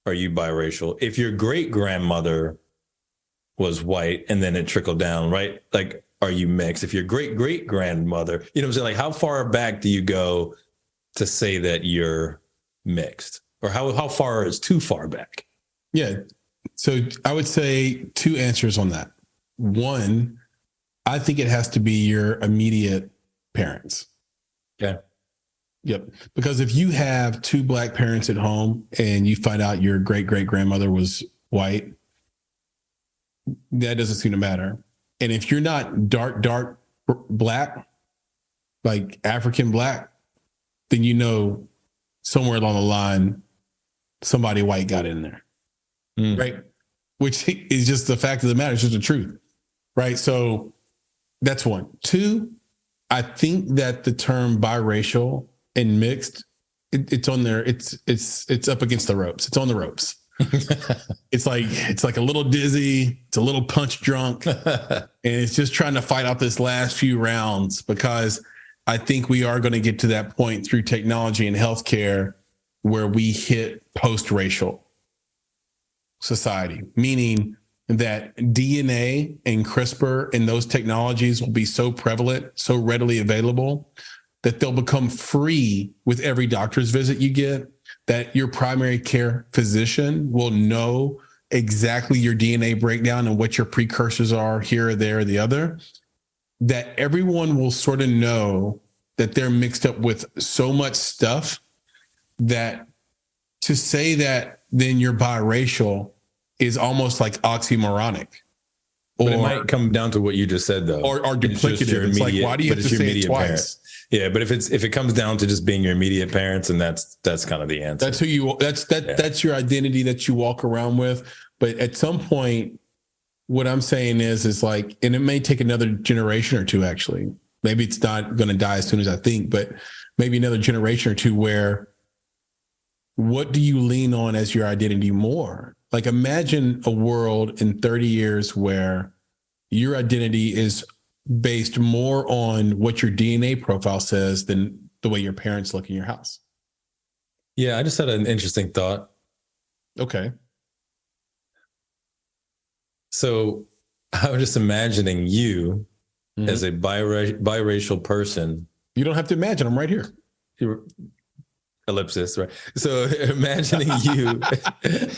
are you biracial? If your great grandmother was white and then it trickled down, right? Like, are you mixed? If your great great grandmother, you know what I'm saying? Like, how far back do you go to say that you're mixed? Or how far is too far back? Yeah. So I would say two answers on that. One, I think it has to be your immediate parents. Okay. Yep. Because if you have two Black parents at home and you find out your great-great-grandmother was white, that doesn't seem to matter. And if you're not dark Black, like African Black, then you know somewhere along the line, somebody white got in there. Right? Which is just the fact of the matter. It's just the truth. Right? So that's one. Two, I think that the term biracial and mixed, it's on there. It's up against the ropes. It's on the ropes. It's like a little dizzy. It's a little punch drunk, and it's just trying to fight out this last few rounds, because I think we are going to get to that point through technology and healthcare where we hit post-racial society, meaning that DNA and CRISPR and those technologies will be so prevalent, so readily available, that they'll become free with every doctor's visit you get, that your primary care physician will know exactly your DNA breakdown and what your precursors are here or there or the other, that everyone will sort of know that they're mixed up with so much stuff that to say that then you're biracial is almost like oxymoronic. But it might come down to what you just said, though, or duplicative. It's like, why do you have to say it twice? Parents. Yeah, but if it comes down to just being your immediate parents, and that's kind of the answer. That's who you. That's your identity that you walk around with. But at some point, what I'm saying is like, and it may take another generation or two. Actually, maybe it's not going to die as soon as I think, but maybe another generation or two. Where, what do you lean on as your identity more? Like, imagine a world in 30 years where your identity is based more on what your DNA profile says than the way your parents look in your house. Yeah, I just had an interesting thought. Okay. So I was just imagining you as a biracial person. You don't have to imagine. I'm right here. Ellipsis, right? So imagining you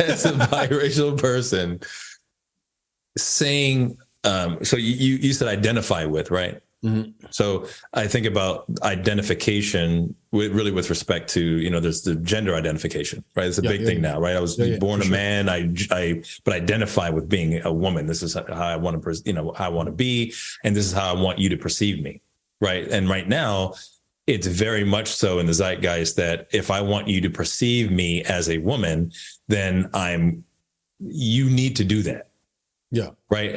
as a biracial person saying, so you said identify with, right? Mm-hmm. So I think about identification with respect to, there's the gender identification, right? It's a big thing now, right? I was born a man. But identify with being a woman. This is how I want to, how I want to be. And this is how I want you to perceive me. Right. And right now, it's very much so in the zeitgeist that if I want you to perceive me as a woman, then you need to do that. Yeah. Right.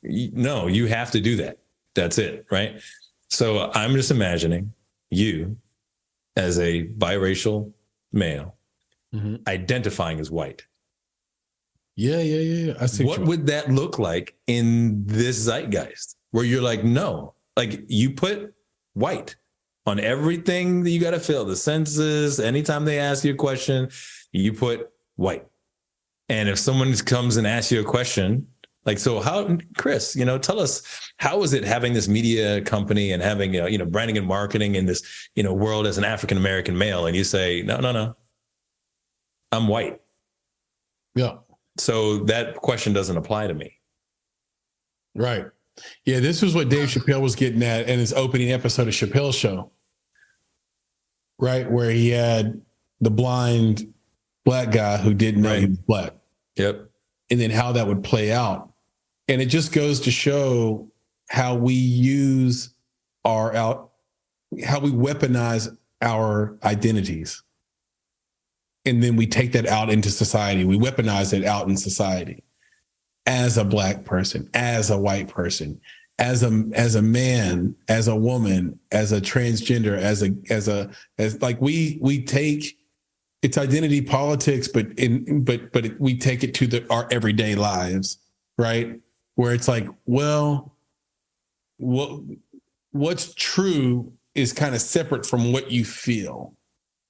No, you have to do that. That's it. Right. So I'm just imagining you as a biracial male identifying as white. Yeah. I see. What would that look like in this zeitgeist where you're like, no, like you put white on everything that you got to fill, the census, anytime they ask you a question, you put white. And if someone comes and asks you a question, like, so how, Chris, tell us, how is it having this media company and having, branding and marketing in this, world as an African-American male? And you say, no, I'm white. Yeah. So that question doesn't apply to me. Right. Yeah, this was what Dave Chappelle was getting at in his opening episode of Chappelle's Show, right? Where he had the blind Black guy who didn't know he was Black. Yep. And then how that would play out. And it just goes to show how we use how we weaponize our identities. And then we take that out into society. We weaponize it out in society. As a Black person, as a white person, as a man, as a woman, as a transgender, as we take, it's identity politics, but we take it to our everyday lives, right? Where it's like, well, what's true is kind of separate from what you feel.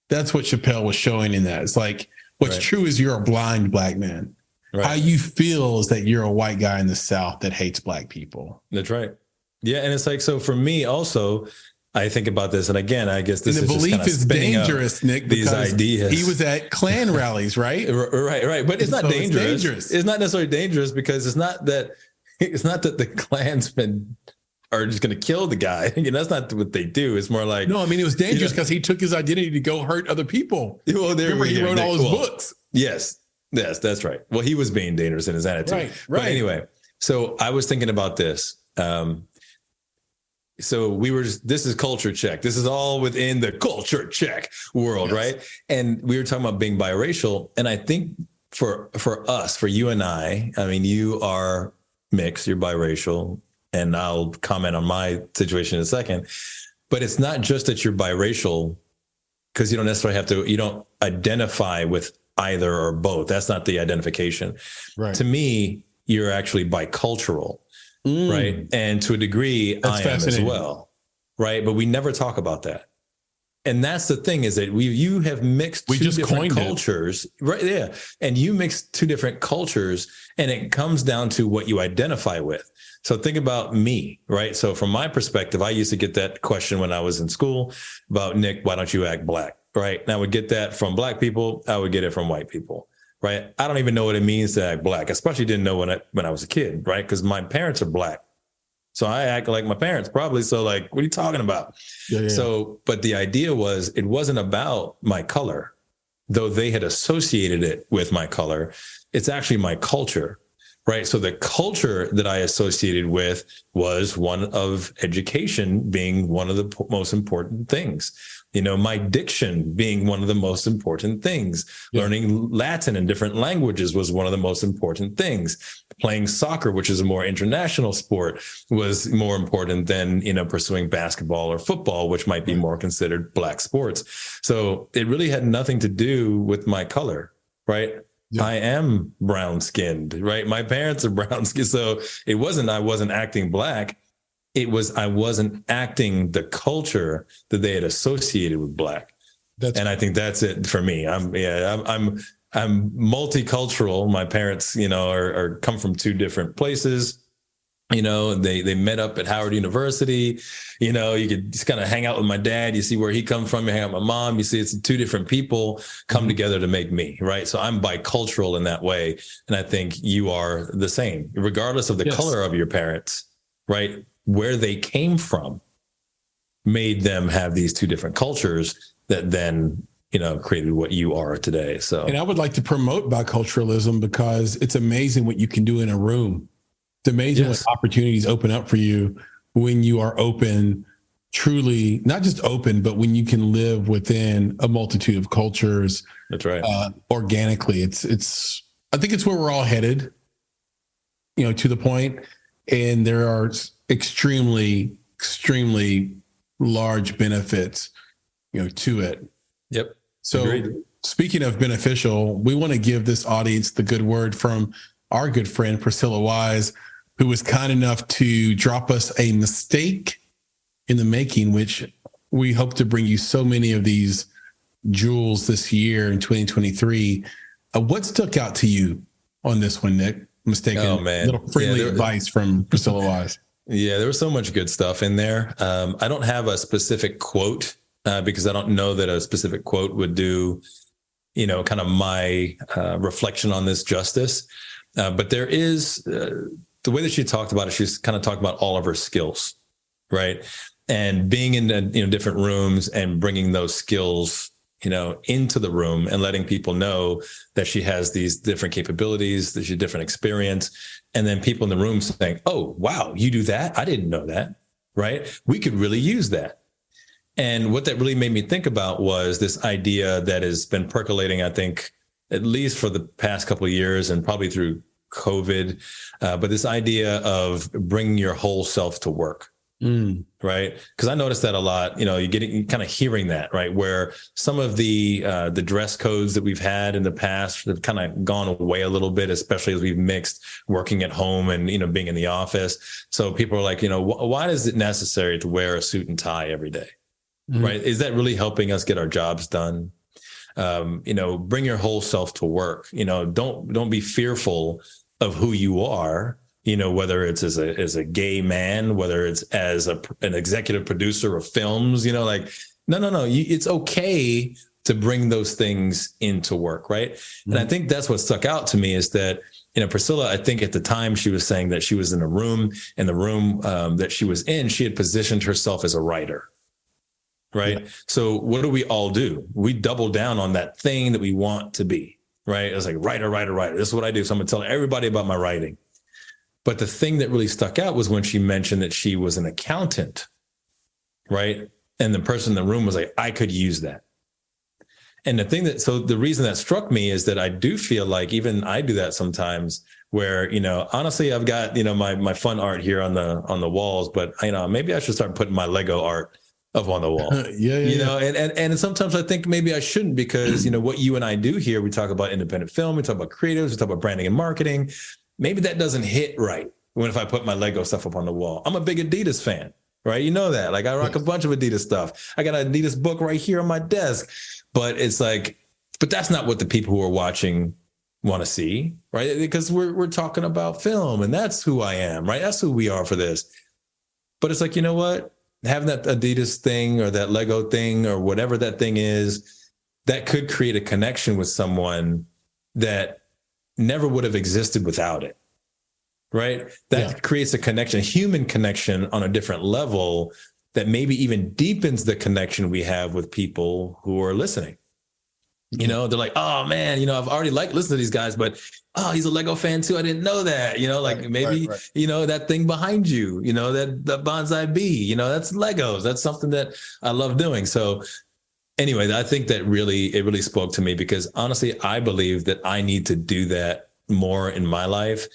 That's what Chappelle was showing in that. It's like, what's true is you're a blind Black man. Right. How you feel is that you're a white guy in the South that hates Black people. That's right. Yeah. And it's like, so for me also, I think about this. And again, I guess this and the belief is dangerous, Nick, these ideas. He was at Klan rallies, right? Right. But it's not dangerous. It's not necessarily dangerous because it's not that it's not that the Klansmen are just going to kill the guy. That's not what they do. It's more like, no, I mean, it was dangerous because he took his identity to go hurt other people. Well, remember he wrote all his books. Yes, that's right. Well, he was being dangerous in his attitude. Right. But anyway, so I was thinking about this. So this is culture check. This is all within the culture check world, right? And we were talking about being biracial. And I think for us, for you and I mean, you are mixed, you're biracial, and I'll comment on my situation in a second. But it's not just that you're biracial, because you don't necessarily you don't identify with either or both. That's not the identification. Right. To me, you're actually bicultural. Right. And to a degree, I am as well. Right. But we never talk about that. And that's the thing, is that you have mixed two different cultures. Right. Yeah. And you mix two different cultures, and it comes down to what you identify with. So think about me. Right. So from my perspective, I used to get that question when I was in school about, Nick, why don't you act black? Right. And I would get that from Black people. I would get it from white people. Right. I don't even know what it means to act black. I especially didn't know when I was a kid. Right. Because my parents are Black. So I act like my parents probably. So like, what are you talking about? Yeah. So, but the idea was, it wasn't about my color, though they had associated it with my color. It's actually my culture. Right. So the culture that I associated with was one of education being one of the most important things. My diction being one of the most important things. Yeah. Learning Latin and different languages was one of the most important things. Playing soccer, which is a more international sport, was more important than, pursuing basketball or football, which might be more considered Black sports. So it really had nothing to do with my color, right? Yeah. I am brown skinned, right? My parents are brown skinned. So I wasn't acting Black. It was, I wasn't acting the culture that they had associated with Black. And I think that's it for me. I'm multicultural. My parents, are come from two different places. They met up at Howard University. You could just kind of hang out with my dad. You see where he comes from. You hang out with my mom. You see it's two different people come together to make me, right? So I'm bicultural in that way. And I think you are the same, regardless of the color of your parents, right? Where they came from made them have these two different cultures that then, created what you are today. So, and I would like to promote biculturalism, because it's amazing what you can do in a room. It's amazing what opportunities open up for you when you are open, truly, not just open, but when you can live within a multitude of cultures. That's right. Organically. I think it's where we're all headed, to the point. And there are extremely, extremely large benefits, to it. Yep. So agreed. Speaking of beneficial, we want to give this audience the good word from our good friend, Priscilla Wise, who was kind enough to drop us a mistake in the making, which we hope to bring you so many of these jewels this year in 2023. What stuck out to you on this one, Nick? Mistaken. Oh, man. Little friendly advice from Priscilla Wise. Yeah, there was so much good stuff in there. I don't have a specific quote because I don't know that a specific quote would do, kind of my reflection on this justice. But there is the way that she talked about it. She's kind of talked about all of her skills, right? And being in different rooms and bringing those skills into the room and letting people know that she has these different capabilities, that she's different experience. And then people in the room saying, oh, wow, you do that? I didn't know that, right? We could really use that. And what that really made me think about was this idea that has been percolating, I think, at least for the past couple of years and probably through COVID, but this idea of bringing your whole self to work. Right. Because I noticed that a lot, you're getting kind of hearing that, right, where some of the dress codes that we've had in the past have kind of gone away a little bit, especially as we've mixed working at home and, being in the office. So people are like, why is it necessary to wear a suit and tie every day? Right. Is that really helping us get our jobs done? Bring your whole self to work. Don't be fearful of who you are. Whether it's as a gay man, whether it's as an executive producer of films, no. It's okay to bring those things into work, right? And I think that's what stuck out to me is that Priscilla, I think at the time she was saying that she was in a room, and the room that she was in, she had positioned herself as a writer. Right. Yeah. So what do? We double down on that thing that we want to be. Right. It's like writer. This is what I do. So I'm going to tell everybody about my writing. But the thing that really stuck out was when she mentioned that she was an accountant. Right. And the person in the room was like, I could use that. And the reason that struck me is that I do feel like even I do that sometimes where, honestly, I've got, my fun art here on the walls, but maybe I should start putting my Lego art up on the wall. And sometimes I think maybe I shouldn't, because, what you and I do here, we talk about independent film, we talk about creatives, we talk about branding and marketing. Maybe that doesn't hit right if I put my Lego stuff up on the wall. I'm a big Adidas fan, right? You know that. Like I rock a bunch of Adidas stuff. I got an Adidas book right here on my desk. But it's like, but that's not what the people who are watching want to see, right? Because we're talking about film, and that's who I am, right? That's who we are for this. But it's like, you know what? Having that Adidas thing or that Lego thing or whatever that thing is, that could create a connection with someone that never would have existed without it, right? That creates a connection, a human connection on a different level that maybe even deepens the connection we have with people who are listening. They're like, oh man, I've already listened to these guys, but he's a Lego fan too. I didn't know that, maybe, that thing behind you, that bonsai bee, that's Legos. That's something that I love doing. So anyway, I think that it really spoke to me, because honestly, I believe that I need to do that more in my life.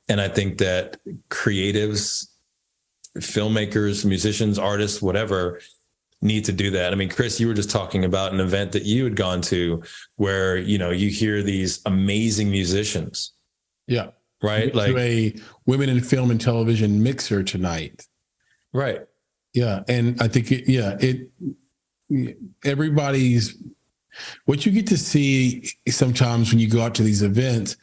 And I think that creatives, filmmakers, musicians, artists, whatever, need to do that. I mean, Chris, you were just talking about an event that you had gone to where, you hear these amazing musicians. Yeah. Right. Like to a women in film and television mixer tonight. Right. Yeah. And I think everybody's, what you get to see sometimes when you go out to these events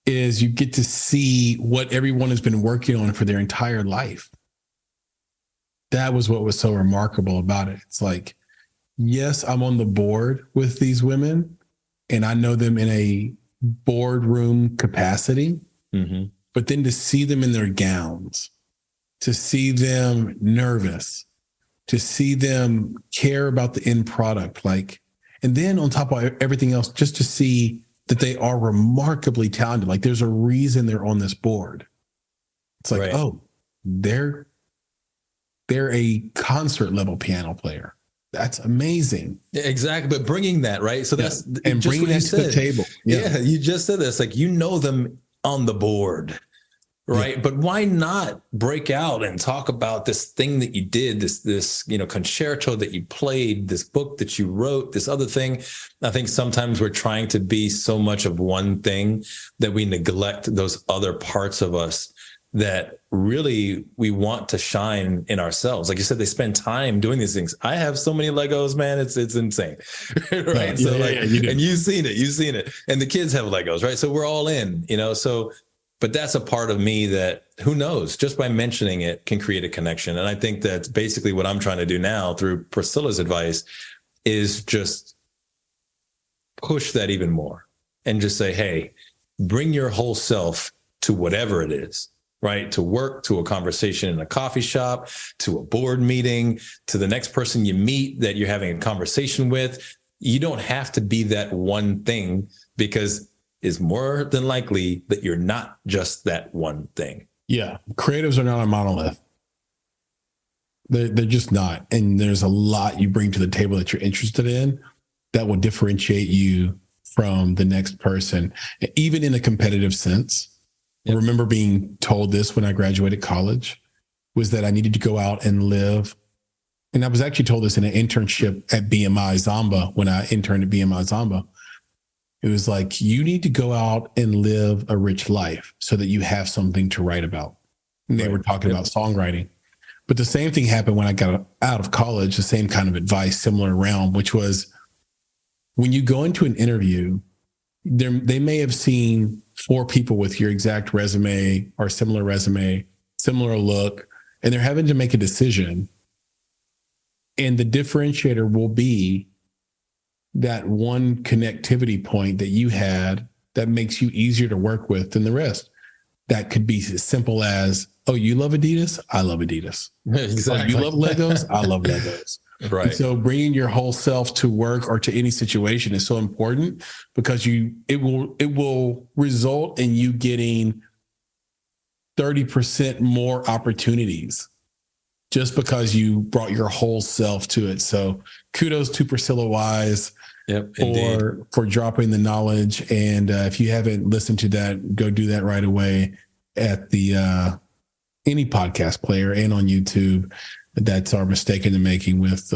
is you get to see what everyone has been working on for their entire life. That was what was so remarkable about it. It's like, yes, I'm on the board with these women and I know them in a boardroom capacity, but then to see them in their gowns, to see them nervous, to see them care about the end product, and then on top of everything else, just to see that they are remarkably talented. Like there's a reason they're on this board. It's like, oh, they're a concert level piano player. That's amazing. Exactly. But bringing that, right? So that's, and bringing that to the table. Yeah. You just said this, like, them on the board, right? Yeah. But why not break out and talk about this thing that you did, this, concerto that you played, this book that you wrote, this other thing. I think sometimes we're trying to be so much of one thing that we neglect those other parts of us that really we want to shine in ourselves. Like you said, they spend time doing these things. I have so many Legos, man. It's insane. Right. And you've seen it. And the kids have Legos, right? So we're all in, but that's a part of me that, who knows, just by mentioning it can create a connection. And I think that's basically what I'm trying to do now through Priscilla's advice, is just push that even more and just say, hey, bring your whole self to whatever it is. Right? To work, to a conversation in a coffee shop, to a board meeting, to the next person you meet that you're having a conversation with. You don't have to be that one thing, because it's more than likely that you're not just that one thing. Yeah. Creatives are not a monolith. They're just not. And there's a lot you bring to the table that you're interested in that will differentiate you from the next person, even in a competitive sense. Yep. I remember being told this when I graduated college, was that I needed to go out and live. And I was actually told this in an internship at BMI Zamba when I interned at BMI Zamba. It was like, you need to go out and live a rich life so that you have something to write about. And they were talking about songwriting. But the same thing happened when I got out of college, the same kind of advice, similar realm, which was when you go into an interview, they may have seen 4 people with your exact resume or similar resume, similar look, and they're having to make a decision. And the differentiator will be that one connectivity point that you had that makes you easier to work with than the rest. That could be as simple as, oh, you love Adidas? I love Adidas. Exactly. Oh, you love Legos? I love Legos. Right. And so bringing your whole self to work or to any situation is so important, because it will result in you getting 30% more opportunities just because you brought your whole self to it. So kudos to Priscilla Wise for dropping the knowledge. And if you haven't listened to that, go do that right away at the any podcast player and on YouTube. That's Our Mistake in the Making with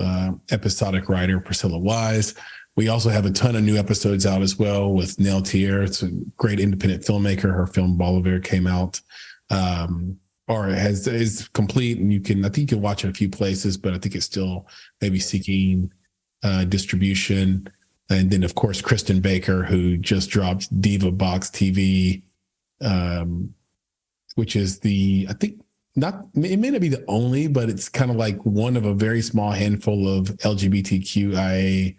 episodic writer Priscilla Wise. We also have a ton of new episodes out as well with Nell Thier. It's a great independent filmmaker. Her film Bolivar came out, or is complete, and I think you can watch it a few places, but I think it's still maybe seeking distribution. And then of course Kristen Baker, who just dropped Diva Box TV, which is it may not be the only, but it's kind of like one of a very small handful of LGBTQIA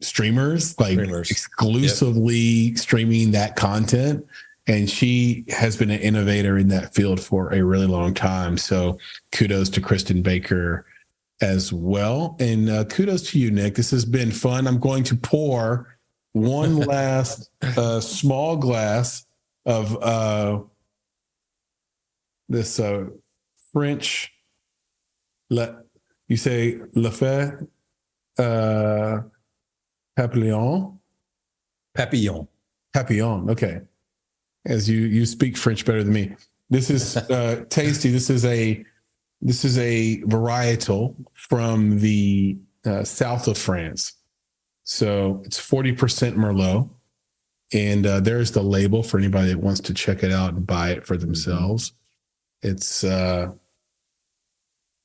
streamers, exclusively streaming that content. And she has been an innovator in that field for a really long time. So kudos to Kristen Baker as well. And kudos to you, Nick. This has been fun. I'm going to pour one last small glass of this French, you say Le Fait Papillon? Papillon, okay. As you speak French better than me. This is tasty. This is a varietal from the south of France. So it's 40% Merlot. And there's the label for anybody that wants to check it out and buy it for themselves. It's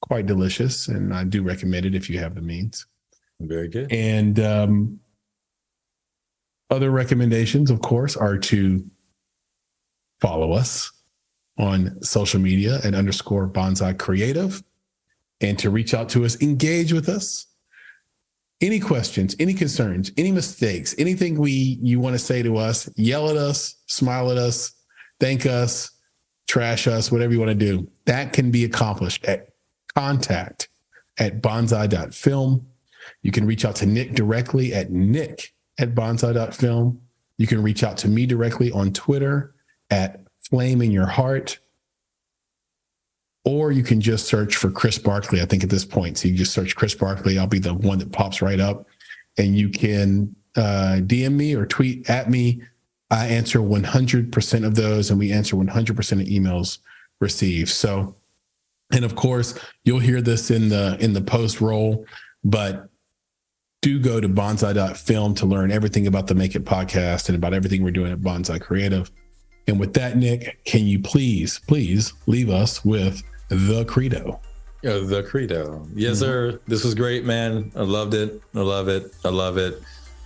quite delicious, and I do recommend it if you have the means. Very good. And other recommendations, of course, are to follow us on social media at _Bonsai Creative, and to reach out to us, engage with us. Any questions, any concerns, any mistakes, anything you want to say to us, yell at us, smile at us, thank us, trash us, whatever you want to do, that can be accomplished at contact@bonsai.film. You can reach out to Nick directly at nick@bonsai.film. You can reach out to me directly on Twitter at Flame in Your Heart. Or you can just search for Chris Barkley, I think, at this point. So you just search Chris Barkley. I'll be the one that pops right up. And you can DM me or tweet at me. I answer 100% of those, and we answer 100% of emails received. So, and of course, you'll hear this in the post roll, but do go to bonsai.film to learn everything about the Make It podcast and about everything we're doing at Bonsai Creative. And with that, Nick, can you please leave us with the credo? Yeah, the credo. Yes, sir. This was great, man. I loved it. I love it. We're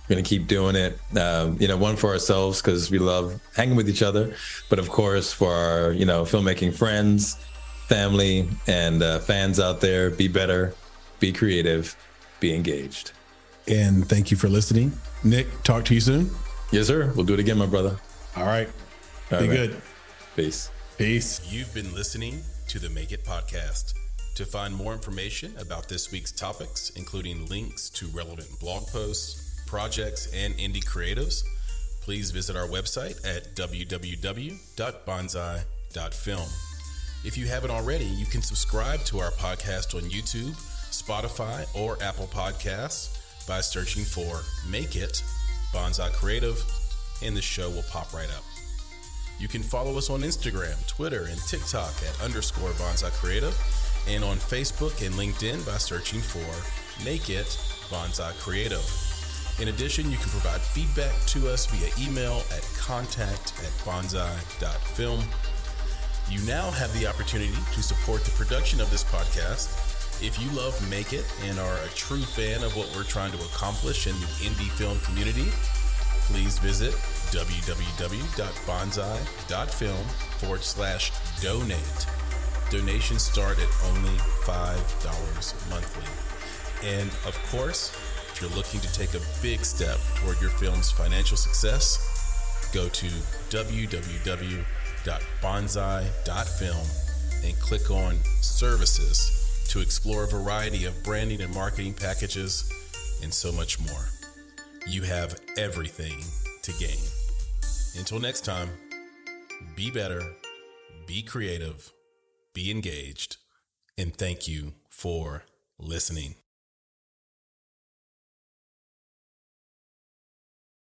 going to keep doing it. One for ourselves because we love hanging with each other, but of course for our, filmmaking friends, family, and fans out there. Be better, be creative, be engaged. And thank you for listening. Nick, talk to you soon. Yes, sir. We'll do it again, my brother. All right. Be good. Peace. You've been listening to the Make It podcast. To find more information about this week's topics, including links to relevant blog posts, projects, and indie creatives, please visit our website at www.bonsai.film. If you haven't already, you can subscribe to our podcast on YouTube, Spotify, or Apple Podcasts by searching for Make It Bonsai Creative, and the show will pop right up. You can follow us on Instagram, Twitter, and TikTok at _Bonsai Creative, and on Facebook and LinkedIn by searching for Make It Bonsai Creative. In addition, you can provide feedback to us via email at contact@bonsai.film. You now have the opportunity to support the production of this podcast. If you love Make It and are a true fan of what we're trying to accomplish in the indie film community, please visit www.bonsai.film/donate. Donations start at only $5 monthly. And of course, if you're looking to take a big step toward your film's financial success, go to www.bonsai.film and click on Services to explore a variety of branding and marketing packages and so much more. You have everything to gain. Until next time, be better, be creative, be engaged, and thank you for listening.